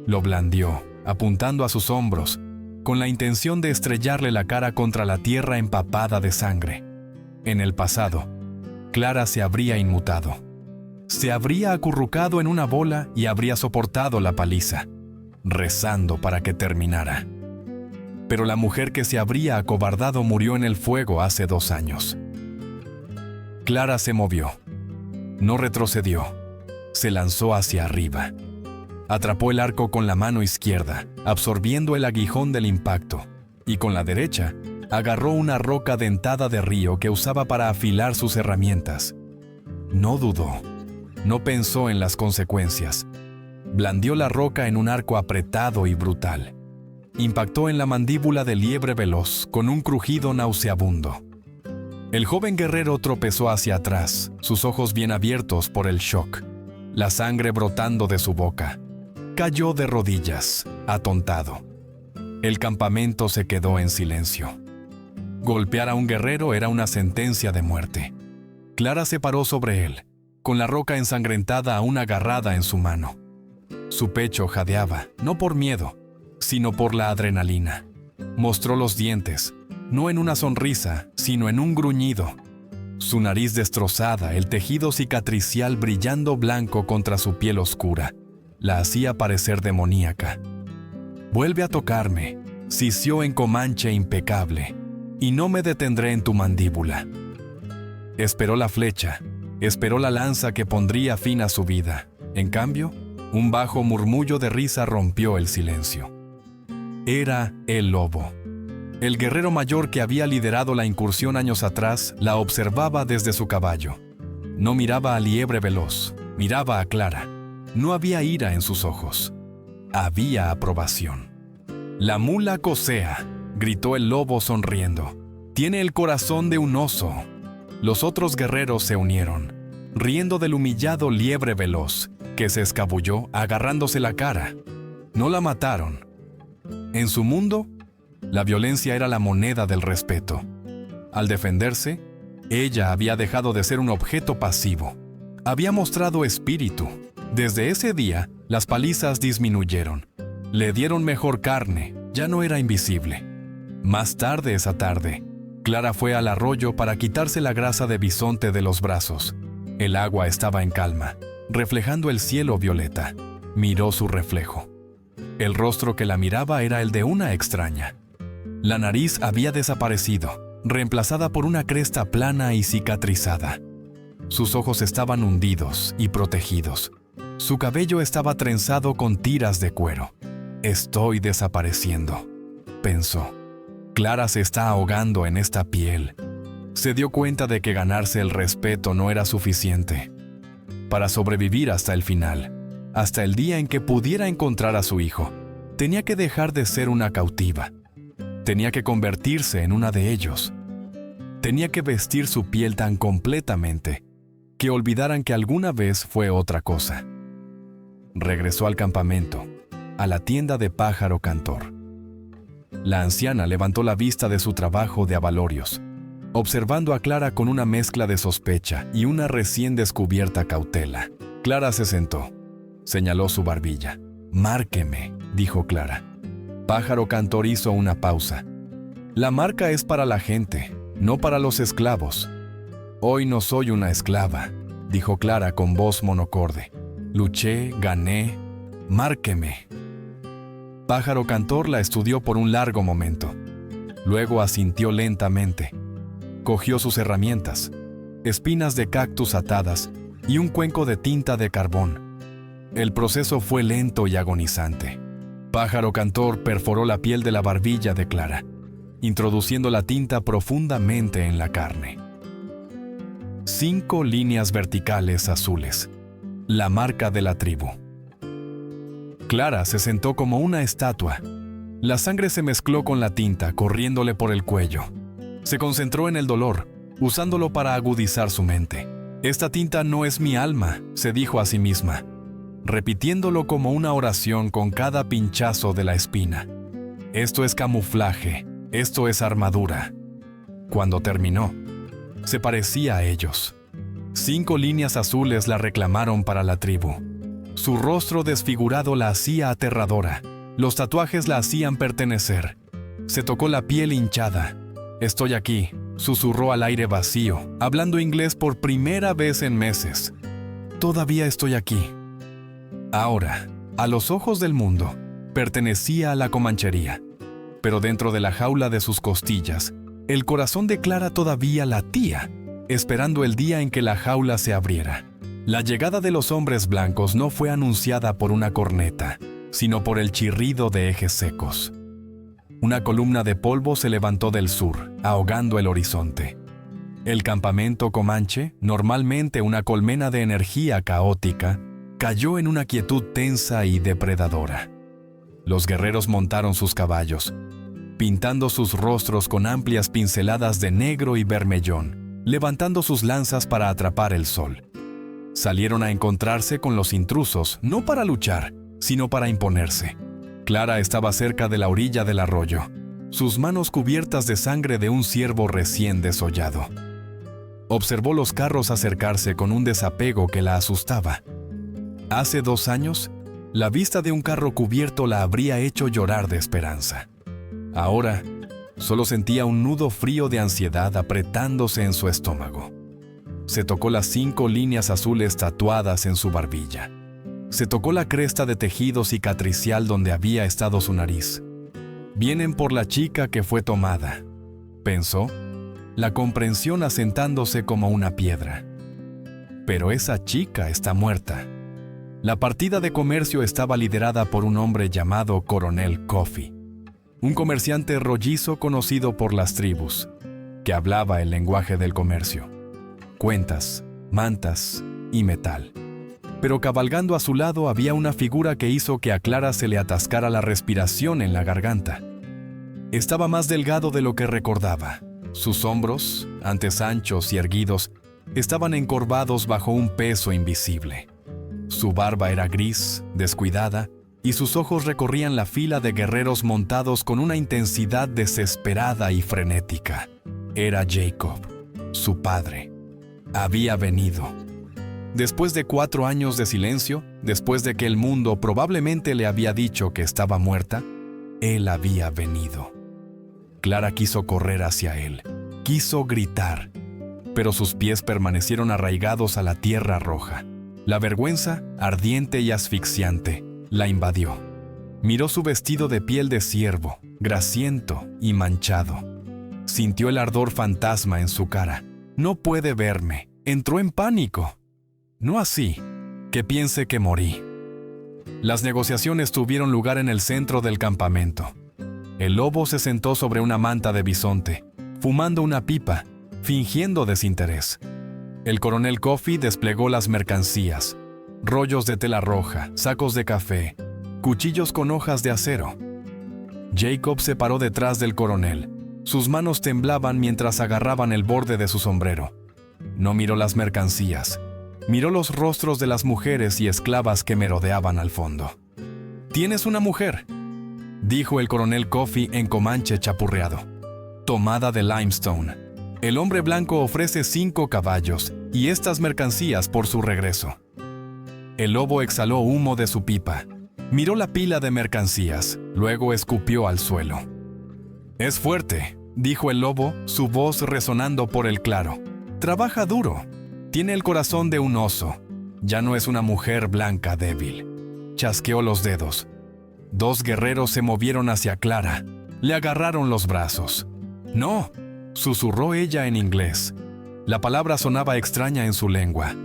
Lo blandió, apuntando a sus hombros, con la intención de estrellarle la cara contra la tierra empapada de sangre. En el pasado, Clara se habría inmutado. Se habría acurrucado en una bola y habría soportado la paliza, rezando para que terminara. Pero la mujer que se habría acobardado murió en el fuego hace 2 años. Clara se movió. No retrocedió. Se lanzó hacia arriba. Atrapó el arco con la mano izquierda, absorbiendo el aguijón del impacto, y con la derecha agarró una roca dentada de río que usaba para afilar sus herramientas. No dudó. No pensó en las consecuencias. Blandió la roca en un arco apretado y brutal. Impactó en la mandíbula de Liebre Veloz con un crujido nauseabundo. El joven guerrero tropezó hacia atrás, sus ojos bien abiertos por el shock, la sangre brotando de su boca. Cayó de rodillas, atontado. El campamento se quedó en silencio. Golpear a un guerrero era una sentencia de muerte. Clara se paró sobre él, con la roca ensangrentada aún agarrada en su mano. Su pecho jadeaba, no por miedo, sino por la adrenalina. Mostró los dientes, no en una sonrisa, sino en un gruñido. Su nariz destrozada, el tejido cicatricial brillando blanco contra su piel oscura, la hacía parecer demoníaca. «Vuelve a tocarme», sisió en comanche impecable, «y no me detendré en tu mandíbula». Esperó la flecha, esperó la lanza que pondría fin a su vida. En cambio, un bajo murmullo de risa rompió el silencio. Era el lobo. El guerrero mayor que había liderado la incursión años atrás la observaba desde su caballo. No miraba a Liebre Veloz, miraba a Clara. No había ira en sus ojos. Había aprobación. «La mula cosea», gritó el lobo sonriendo. «Tiene el corazón de un oso». Los otros guerreros se unieron, riendo del humillado Liebre Veloz, que se escabulló agarrándose la cara. No la mataron. En su mundo, la violencia era la moneda del respeto. Al defenderse, ella había dejado de ser un objeto pasivo. Había mostrado espíritu. Desde ese día, las palizas disminuyeron. Le dieron mejor carne, ya no era invisible. Más tarde esa tarde, Clara fue al arroyo para quitarse la grasa de bisonte de los brazos. El agua estaba en calma, reflejando el cielo violeta. Miró su reflejo. El rostro que la miraba era el de una extraña. La nariz había desaparecido, reemplazada por una cresta plana y cicatrizada. Sus ojos estaban hundidos y protegidos. Su cabello estaba trenzado con tiras de cuero. «Estoy desapareciendo», pensó. «Clara se está ahogando en esta piel». Se dio cuenta de que ganarse el respeto no era suficiente. Para sobrevivir hasta el final, hasta el día en que pudiera encontrar a su hijo, tenía que dejar de ser una cautiva. Tenía que convertirse en una de ellos. Tenía que vestir su piel tan completamente que olvidaran que alguna vez fue otra cosa. Regresó al campamento, a la tienda de Pájaro Cantor. La anciana levantó la vista de su trabajo de abalorios, observando a Clara con una mezcla de sospecha y una recién descubierta cautela. Clara se sentó. Señaló su barbilla. «Márqueme», dijo Clara. Pájaro Cantor hizo una pausa. «La marca es para la gente, no para los esclavos». «Hoy no soy una esclava», dijo Clara con voz monocorde. «Luché, gané, márqueme». Pájaro Cantor la estudió por un largo momento. Luego asintió lentamente. Cogió sus herramientas, espinas de cactus atadas y un cuenco de tinta de carbón. El proceso fue lento y agonizante. Pájaro Cantor perforó la piel de la barbilla de Clara, introduciendo la tinta profundamente en la carne. 5 líneas verticales azules. La marca de la tribu. Clara se sentó como una estatua. La sangre se mezcló con la tinta, corriéndole por el cuello. Se concentró en el dolor, usándolo para agudizar su mente. «Esta tinta no es mi alma», se dijo a sí misma, repitiéndolo como una oración con cada pinchazo de la espina. «Esto es camuflaje, esto es armadura». Cuando terminó, se parecía a ellos. 5 líneas azules la reclamaron para la tribu. Su rostro desfigurado la hacía aterradora. Los tatuajes la hacían pertenecer. Se tocó la piel hinchada. «Estoy aquí», susurró al aire vacío, hablando inglés por primera vez en meses. «Todavía estoy aquí». Ahora, a los ojos del mundo, pertenecía a la comanchería. Pero dentro de la jaula de sus costillas, el corazón de Clara todavía latía, esperando el día en que la jaula se abriera. La llegada de los hombres blancos no fue anunciada por una corneta, sino por el chirrido de ejes secos. Una columna de polvo se levantó del sur, ahogando el horizonte. El campamento comanche, normalmente una colmena de energía caótica, cayó en una quietud tensa y depredadora. Los guerreros montaron sus caballos, pintando sus rostros con amplias pinceladas de negro y bermellón, levantando sus lanzas para atrapar el sol. Salieron a encontrarse con los intrusos, no para luchar, sino para imponerse. Clara estaba cerca de la orilla del arroyo, sus manos cubiertas de sangre de un ciervo recién desollado. Observó los carros acercarse con un desapego que la asustaba. Hace 2 años, la vista de un carro cubierto la habría hecho llorar de esperanza. Ahora, solo sentía un nudo frío de ansiedad apretándose en su estómago. Se tocó las 5 líneas azules tatuadas en su barbilla. Se tocó la cresta de tejido cicatricial donde había estado su nariz. «Vienen por la chica que fue tomada», pensó, la comprensión asentándose como una piedra. Pero esa chica está muerta. La partida de comercio estaba liderada por un hombre llamado Coronel Coffee, un comerciante rollizo conocido por las tribus, que hablaba el lenguaje del comercio: cuentas, mantas y metal. Pero cabalgando a su lado había una figura que hizo que a Clara se le atascara la respiración en la garganta. Estaba más delgado de lo que recordaba. Sus hombros, antes anchos y erguidos, estaban encorvados bajo un peso invisible. Su barba era gris, descuidada, y sus ojos recorrían la fila de guerreros montados con una intensidad desesperada y frenética. Era Jacob, su padre. Había venido. Después de 4 años de silencio, después de que el mundo probablemente le había dicho que estaba muerta, él había venido. Clara quiso correr hacia él, quiso gritar, pero sus pies permanecieron arraigados a la tierra roja. La vergüenza, ardiente y asfixiante, la invadió. Miró su vestido de piel de ciervo, grasiento y manchado. Sintió el ardor fantasma en su cara. «No puede verme». Entró en pánico. «No así, que piense que morí». Las negociaciones tuvieron lugar en el centro del campamento. El lobo se sentó sobre una manta de bisonte, fumando una pipa, fingiendo desinterés. El coronel Coffee desplegó las mercancías: rollos de tela roja, sacos de café, cuchillos con hojas de acero. Jacob se paró detrás del coronel. Sus manos temblaban mientras agarraban el borde de su sombrero. No miró las mercancías, Miró los rostros de las mujeres y esclavas que merodeaban al fondo. «¿Tienes una mujer?», dijo el coronel Coffee en comanche chapurreado. «Tomada de limestone. El hombre blanco ofrece 5 caballos y estas mercancías por su regreso». El lobo exhaló humo de su pipa. Miró la pila de mercancías, luego escupió al suelo. «Es fuerte», dijo el lobo, su voz resonando por el claro. «Trabaja duro. Tiene el corazón de un oso. Ya no es una mujer blanca débil». Chasqueó los dedos. 2 guerreros se movieron hacia Clara. Le agarraron los brazos. «No», susurró ella en inglés. La palabra sonaba extraña en su lengua.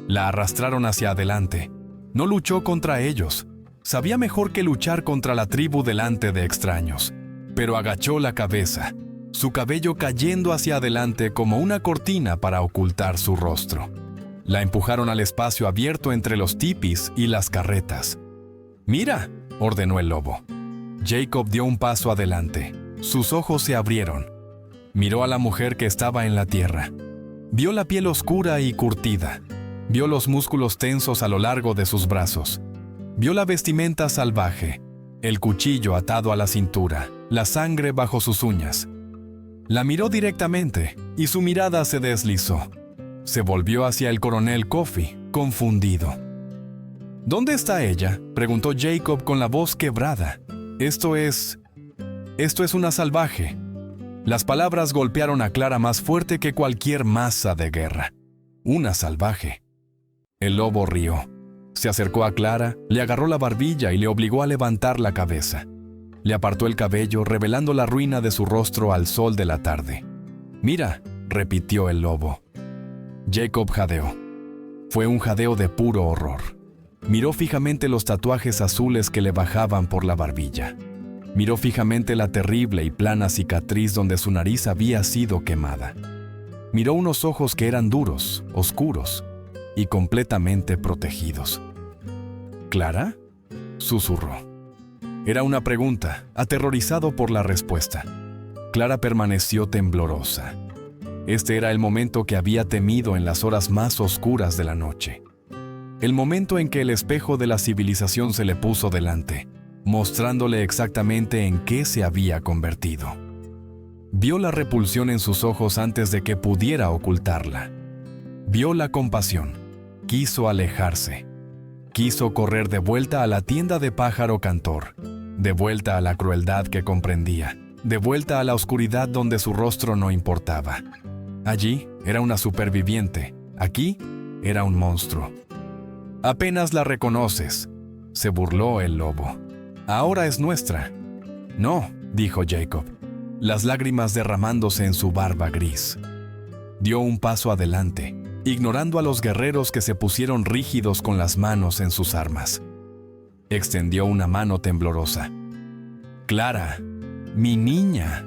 La arrastraron hacia adelante. No luchó contra ellos. Sabía mejor que luchar contra la tribu delante de extraños. Pero agachó la cabeza, su cabello cayendo hacia adelante como una cortina para ocultar su rostro. La empujaron al espacio abierto entre los tipis y las carretas. «Mira», ordenó el lobo. Jacob dio un paso adelante. Sus ojos se abrieron. Miró a la mujer que estaba en la tierra. Vio la piel oscura y curtida. Vio los músculos tensos a lo largo de sus brazos. Vio la vestimenta salvaje, el cuchillo atado a la cintura, la sangre bajo sus uñas. La miró directamente y su mirada se deslizó. Se volvió hacia el coronel Coffee, confundido. «¿Dónde está ella?», preguntó Jacob con la voz quebrada. Esto es una salvaje». Las palabras golpearon a Clara más fuerte que cualquier masa de guerra. «Una salvaje». El lobo rió. Se acercó a Clara, le agarró la barbilla y le obligó a levantar la cabeza. Le apartó el cabello, revelando la ruina de su rostro al sol de la tarde. «Mira», repitió el lobo. Jacob jadeó. Fue un jadeo de puro horror. Miró fijamente los tatuajes azules que le bajaban por la barbilla. Miró fijamente la terrible y plana cicatriz donde su nariz había sido quemada. Miró unos ojos que eran duros, oscuros y completamente protegidos. «¿Clara?», susurró. Era una pregunta, aterrorizado por la respuesta. Clara permaneció temblorosa. Este era el momento que había temido en las horas más oscuras de la noche. El momento en que el espejo de la civilización se le puso delante, mostrándole exactamente en qué se había convertido. Vio la repulsión en sus ojos antes de que pudiera ocultarla. Vio la compasión. Quiso alejarse. Quiso correr de vuelta a la tienda de pájaro cantor, de vuelta a la crueldad que comprendía, de vuelta a la oscuridad donde su rostro no importaba. Allí era una superviviente, aquí era un monstruo. «Apenas la reconoces», se burló el lobo. «Ahora es nuestra». «No», dijo Jacob, las lágrimas derramándose en su barba gris. Dio un paso adelante, ignorando a los guerreros que se pusieron rígidos con las manos en sus armas. Extendió una mano temblorosa. «Clara, mi niña».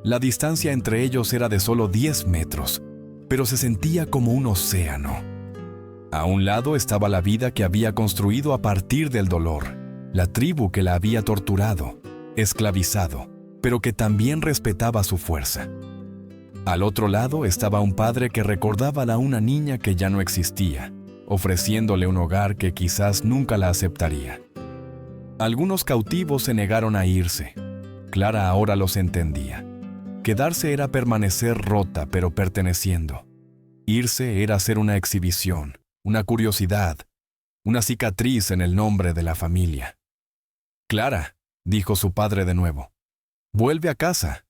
La distancia entre ellos era de solo 10 metros, pero se sentía como un océano. A un lado estaba la vida que había construido a partir del dolor, la tribu que la había torturado, esclavizado, pero que también respetaba su fuerza. Al otro lado estaba un padre que recordaba a una niña que ya no existía, ofreciéndole un hogar que quizás nunca la aceptaría. Algunos cautivos se negaron a irse. Clara ahora los entendía. Quedarse era permanecer rota pero perteneciendo. Irse era ser una exhibición, una curiosidad, una cicatriz en el nombre de la familia. «Clara», dijo su padre de nuevo, «vuelve a casa».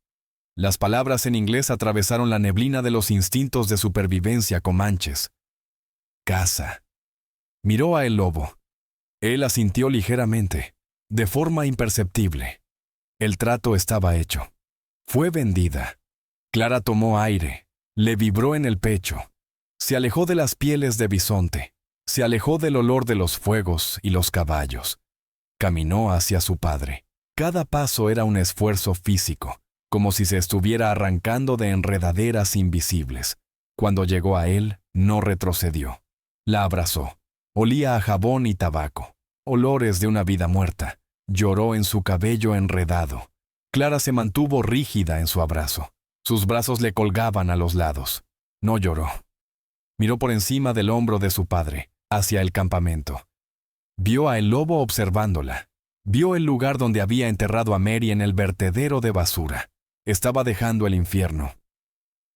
Las palabras en inglés atravesaron la neblina de los instintos de supervivencia comanches. «Casa». Miró a el lobo. Él asintió ligeramente, de forma imperceptible. El trato estaba hecho. Fue vendida. Clara tomó aire, le vibró en el pecho. Se alejó de las pieles de bisonte, se alejó del olor de los fuegos y los caballos. Caminó hacia su padre. Cada paso era un esfuerzo físico, como si se estuviera arrancando de enredaderas invisibles. Cuando llegó a él, no retrocedió. La abrazó. Olía a jabón y tabaco, olores de una vida muerta. Lloró en su cabello enredado. Clara se mantuvo rígida en su abrazo. Sus brazos le colgaban a los lados. No lloró. Miró por encima del hombro de su padre, hacia el campamento. Vio a el lobo observándola. Vio el lugar donde había enterrado a Mary en el vertedero de basura. Estaba dejando el infierno.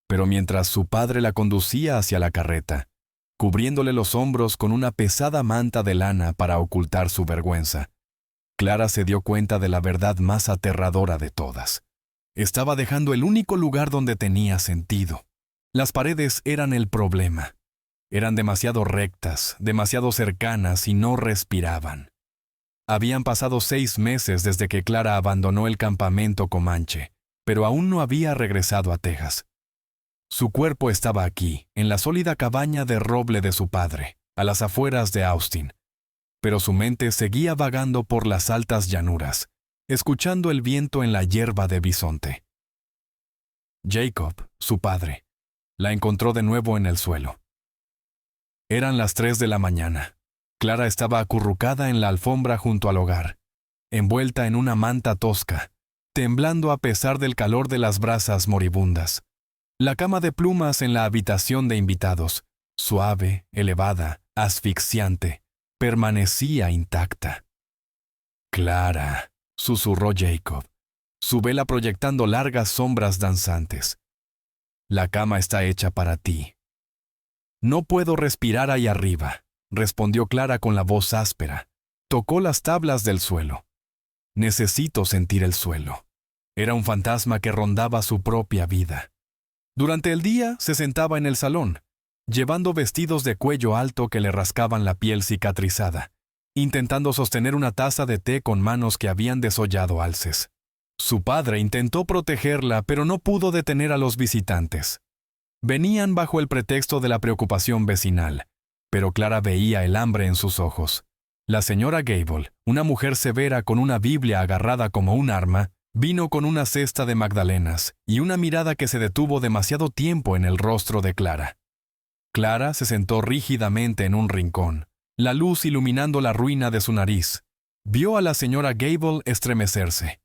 Pero mientras su padre la conducía hacia la carreta, cubriéndole los hombros con una pesada manta de lana para ocultar su vergüenza, Clara se dio cuenta de la verdad más aterradora de todas. Estaba dejando el único lugar donde tenía sentido. Las paredes eran el problema. Eran demasiado rectas, demasiado cercanas y no respiraban. Habían pasado 6 meses desde que Clara abandonó el campamento Comanche, pero aún no había regresado a Texas. Su cuerpo estaba aquí, en la sólida cabaña de roble de su padre, a las afueras de Austin. Pero su mente seguía vagando por las altas llanuras, escuchando el viento en la hierba de bisonte. Jacob, su padre, la encontró de nuevo en el suelo. Eran las 3 de la mañana. Clara estaba acurrucada en la alfombra junto al hogar, envuelta en una manta tosca, temblando a pesar del calor de las brasas moribundas. La cama de plumas en la habitación de invitados, suave, elevada, asfixiante, permanecía intacta. «Clara», susurró Jacob, su vela proyectando largas sombras danzantes. «La cama está hecha para ti». «No puedo respirar ahí arriba», respondió Clara con la voz áspera. Tocó las tablas del suelo. «Necesito sentir el suelo». Era un fantasma que rondaba su propia vida. Durante el día se sentaba en el salón, llevando vestidos de cuello alto que le rascaban la piel cicatrizada, intentando sostener una taza de té con manos que habían desollado alces. Su padre intentó protegerla, pero no pudo detener a los visitantes. Venían bajo el pretexto de la preocupación vecinal, pero Clara veía el hambre en sus ojos. La señora Gable, una mujer severa con una Biblia agarrada como un arma, vino con una cesta de magdalenas y una mirada que se detuvo demasiado tiempo en el rostro de Clara. Clara se sentó rígidamente en un rincón, la luz iluminando la ruina de su nariz. Vio a la señora Gable estremecerse.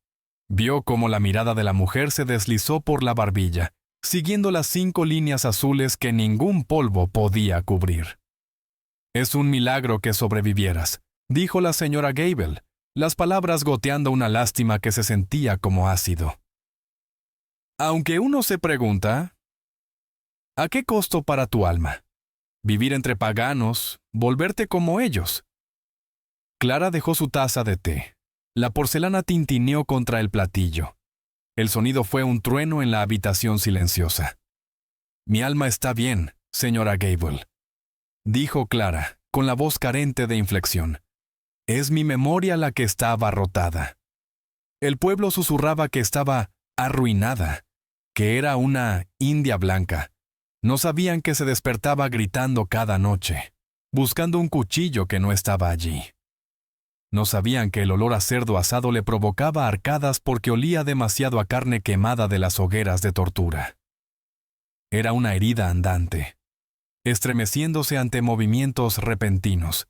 Vio cómo la mirada de la mujer se deslizó por la barbilla, siguiendo las 5 líneas azules que ningún polvo podía cubrir. «Es un milagro que sobrevivieras», dijo la señora Gable, las palabras goteando una lástima que se sentía como ácido. Aunque uno se pregunta, ¿a qué costo para tu alma? Vivir entre paganos, volverte como ellos. Clara dejó su taza de té. La porcelana tintineó contra el platillo. El sonido fue un trueno en la habitación silenciosa. «Mi alma está bien, señora Gable», dijo Clara, con la voz carente de inflexión. «Es mi memoria la que está abarrotada». El pueblo susurraba que estaba arruinada, que era una india blanca. No sabían que se despertaba gritando cada noche, buscando un cuchillo que no estaba allí. No sabían que el olor a cerdo asado le provocaba arcadas porque olía demasiado a carne quemada de las hogueras de tortura. Era una herida andante, estremeciéndose ante movimientos repentinos,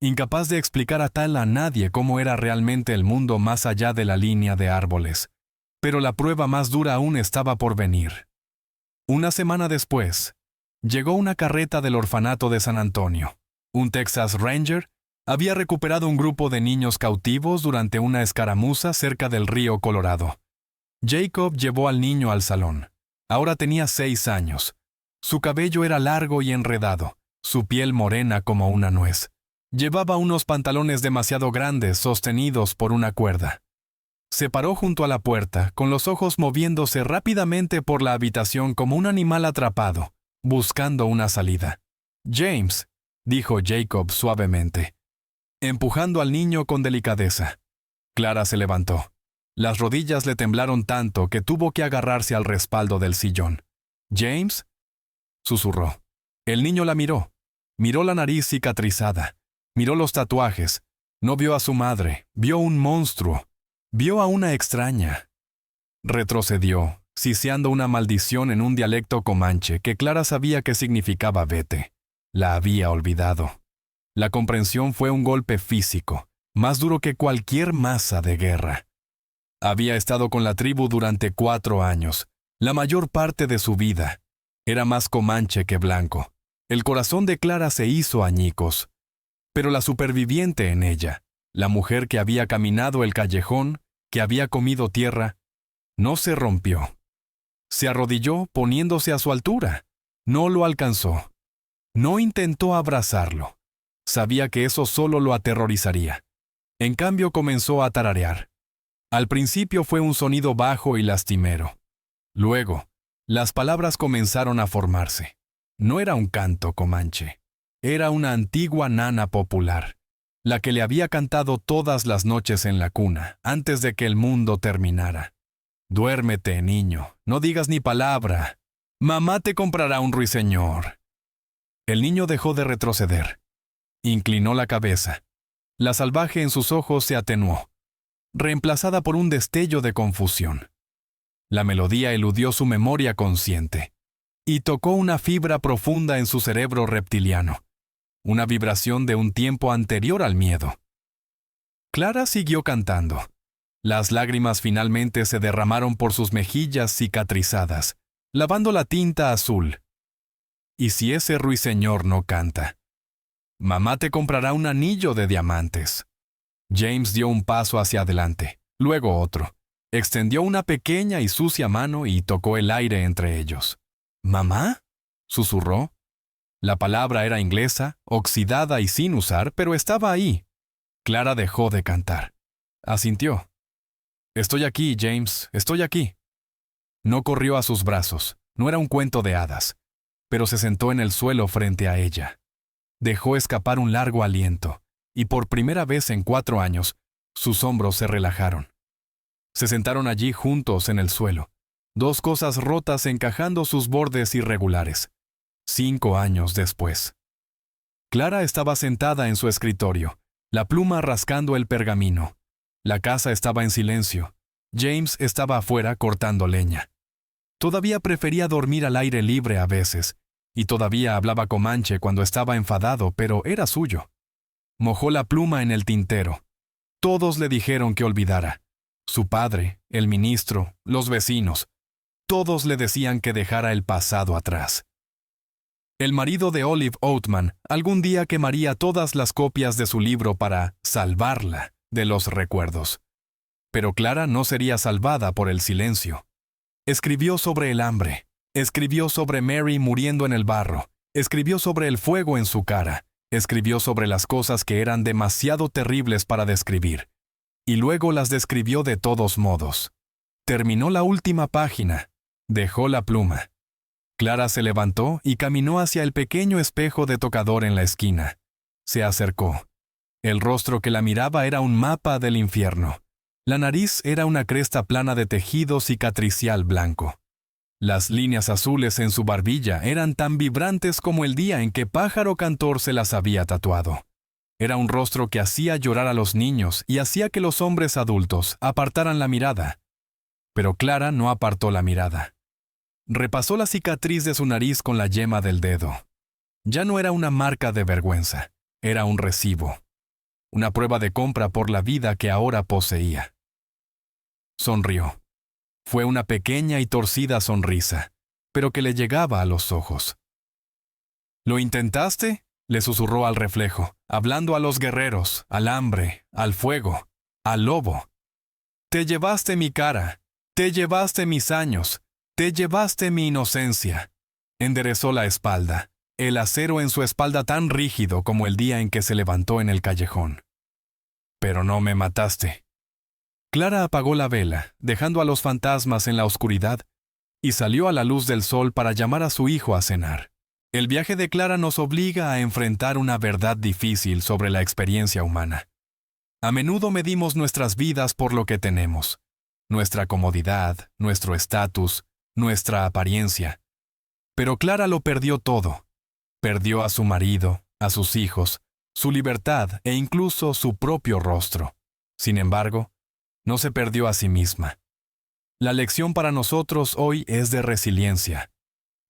incapaz de explicar a nadie cómo era realmente el mundo más allá de la línea de árboles. Pero la prueba más dura aún estaba por venir. Una semana después, llegó una carreta del orfanato de San Antonio. Un Texas Ranger había recuperado un grupo de niños cautivos durante una escaramuza cerca del río Colorado. Jacob llevó al niño al salón. Ahora tenía 6 años. Su cabello era largo y enredado, su piel morena como una nuez. Llevaba unos pantalones demasiado grandes sostenidos por una cuerda. Se paró junto a la puerta, con los ojos moviéndose rápidamente por la habitación como un animal atrapado, buscando una salida. «James», dijo Jacob suavemente, empujando al niño con delicadeza. Clara se levantó. Las rodillas le temblaron tanto que tuvo que agarrarse al respaldo del sillón. «¿James?», susurró. El niño la miró. Miró la nariz cicatrizada. Miró los tatuajes. No vio a su madre. Vio un monstruo. Vio a una extraña. Retrocedió, siseando una maldición en un dialecto comanche que Clara sabía que significaba vete. La había olvidado. La comprensión fue un golpe físico, más duro que cualquier masa de guerra. Había estado con la tribu durante 4 años, la mayor parte de su vida. Era más comanche que blanco. El corazón de Clara se hizo añicos, pero la superviviente en ella, la mujer que había caminado el callejón, que había comido tierra, no se rompió. Se arrodilló poniéndose a su altura. No lo alcanzó. No intentó abrazarlo. Sabía que eso solo lo aterrorizaría. En cambio comenzó a tararear. Al principio fue un sonido bajo y lastimero. Luego, las palabras comenzaron a formarse. No era un canto comanche. Era una antigua nana popular, la que le había cantado todas las noches en la cuna, antes de que el mundo terminara. Duérmete, niño, no digas ni palabra. Mamá te comprará un ruiseñor. El niño dejó de retroceder. Inclinó la cabeza. La salvaje en sus ojos se atenuó, reemplazada por un destello de confusión. La melodía eludió su memoria consciente y tocó una fibra profunda en su cerebro reptiliano, una vibración de un tiempo anterior al miedo. Clara siguió cantando. Las lágrimas finalmente se derramaron por sus mejillas cicatrizadas, lavando la tinta azul. ¿Y si ese ruiseñor no canta? Mamá te comprará un anillo de diamantes. James dio un paso hacia adelante, luego otro. Extendió una pequeña y sucia mano y tocó el aire entre ellos. ¿Mamá?, susurró. La palabra era inglesa, oxidada y sin usar, pero estaba ahí. Clara dejó de cantar. Asintió. «Estoy aquí, James, estoy aquí». No corrió a sus brazos, no era un cuento de hadas, pero se sentó en el suelo frente a ella. Dejó escapar un largo aliento, y por primera vez en 4 años, sus hombros se relajaron. Se sentaron allí juntos en el suelo, 2 cosas rotas encajando sus bordes irregulares. 5 años después. Clara estaba sentada en su escritorio, la pluma rascando el pergamino. La casa estaba en silencio. James estaba afuera cortando leña. Todavía prefería dormir al aire libre a veces, y todavía hablaba comanche cuando estaba enfadado, pero era suyo. Mojó la pluma en el tintero. Todos le dijeron que olvidara. Su padre, el ministro, los vecinos. Todos le decían que dejara el pasado atrás. El marido de Olive Oatman algún día quemaría todas las copias de su libro para salvarla de los recuerdos. Pero Clara no sería salvada por el silencio. Escribió sobre el hambre, escribió sobre Mary muriendo en el barro, escribió sobre el fuego en su cara, escribió sobre las cosas que eran demasiado terribles para describir, y luego las describió de todos modos. Terminó la última página, dejó la pluma. Clara se levantó y caminó hacia el pequeño espejo de tocador en la esquina. Se acercó. El rostro que la miraba era un mapa del infierno. La nariz era una cresta plana de tejido cicatricial blanco. Las líneas azules en su barbilla eran tan vibrantes como el día en que Pájaro Cantor se las había tatuado. Era un rostro que hacía llorar a los niños y hacía que los hombres adultos apartaran la mirada. Pero Clara no apartó la mirada. Repasó la cicatriz de su nariz con la yema del dedo. Ya no era una marca de vergüenza, era un recibo. Una prueba de compra por la vida que ahora poseía. Sonrió. Fue una pequeña y torcida sonrisa, pero que le llegaba a los ojos. ¿Lo intentaste?, le susurró al reflejo, hablando a los guerreros, al hambre, al fuego, al lobo. Te llevaste mi cara, te llevaste mis años, te llevaste mi inocencia. Enderezó la espalda. El acero en su espalda tan rígido como el día en que se levantó en el callejón. Pero no me mataste. Clara apagó la vela, dejando a los fantasmas en la oscuridad, y salió a la luz del sol para llamar a su hijo a cenar. El viaje de Clara nos obliga a enfrentar una verdad difícil sobre la experiencia humana. A menudo medimos nuestras vidas por lo que tenemos, nuestra comodidad, nuestro estatus, nuestra apariencia. Pero Clara lo perdió todo. Perdió a su marido, a sus hijos, su libertad e incluso su propio rostro. Sin embargo, no se perdió a sí misma. La lección para nosotros hoy es de resiliencia.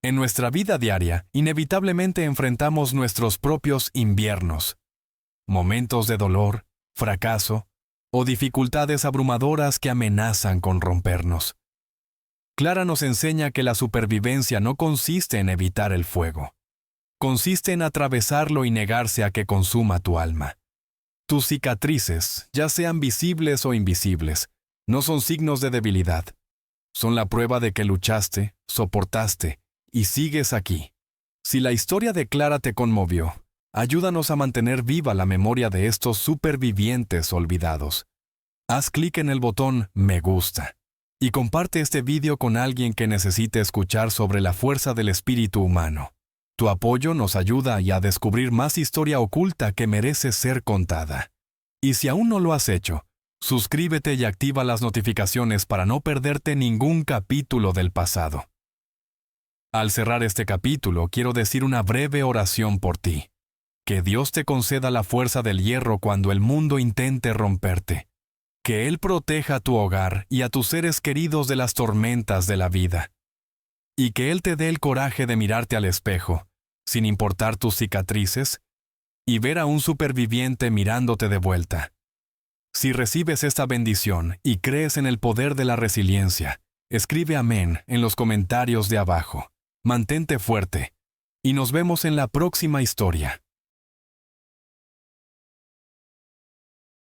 En nuestra vida diaria, inevitablemente enfrentamos nuestros propios inviernos. Momentos de dolor, fracaso o dificultades abrumadoras que amenazan con rompernos. Clara nos enseña que la supervivencia no consiste en evitar el fuego. consiste en atravesarlo y negarse a que consuma tu alma. Tus cicatrices, ya sean visibles o invisibles, no son signos de debilidad. Son la prueba de que luchaste, soportaste y sigues aquí. Si la historia de Clara te conmovió, ayúdanos a mantener viva la memoria de estos supervivientes olvidados. Haz clic en el botón Me gusta y comparte este video con alguien que necesite escuchar sobre la fuerza del espíritu humano. Tu apoyo nos ayuda a descubrir más historia oculta que merece ser contada. Y si aún no lo has hecho, suscríbete y activa las notificaciones para no perderte ningún capítulo del pasado. Al cerrar este capítulo, quiero decir una breve oración por ti. Que Dios te conceda la fuerza del hierro cuando el mundo intente romperte. Que Él proteja tu hogar y a tus seres queridos de las tormentas de la vida. Y que Él te dé el coraje de mirarte al espejo, sin importar tus cicatrices, y ver a un superviviente mirándote de vuelta. Si recibes esta bendición y crees en el poder de la resiliencia, escribe amén en los comentarios de abajo. Mantente fuerte, y nos vemos en la próxima historia.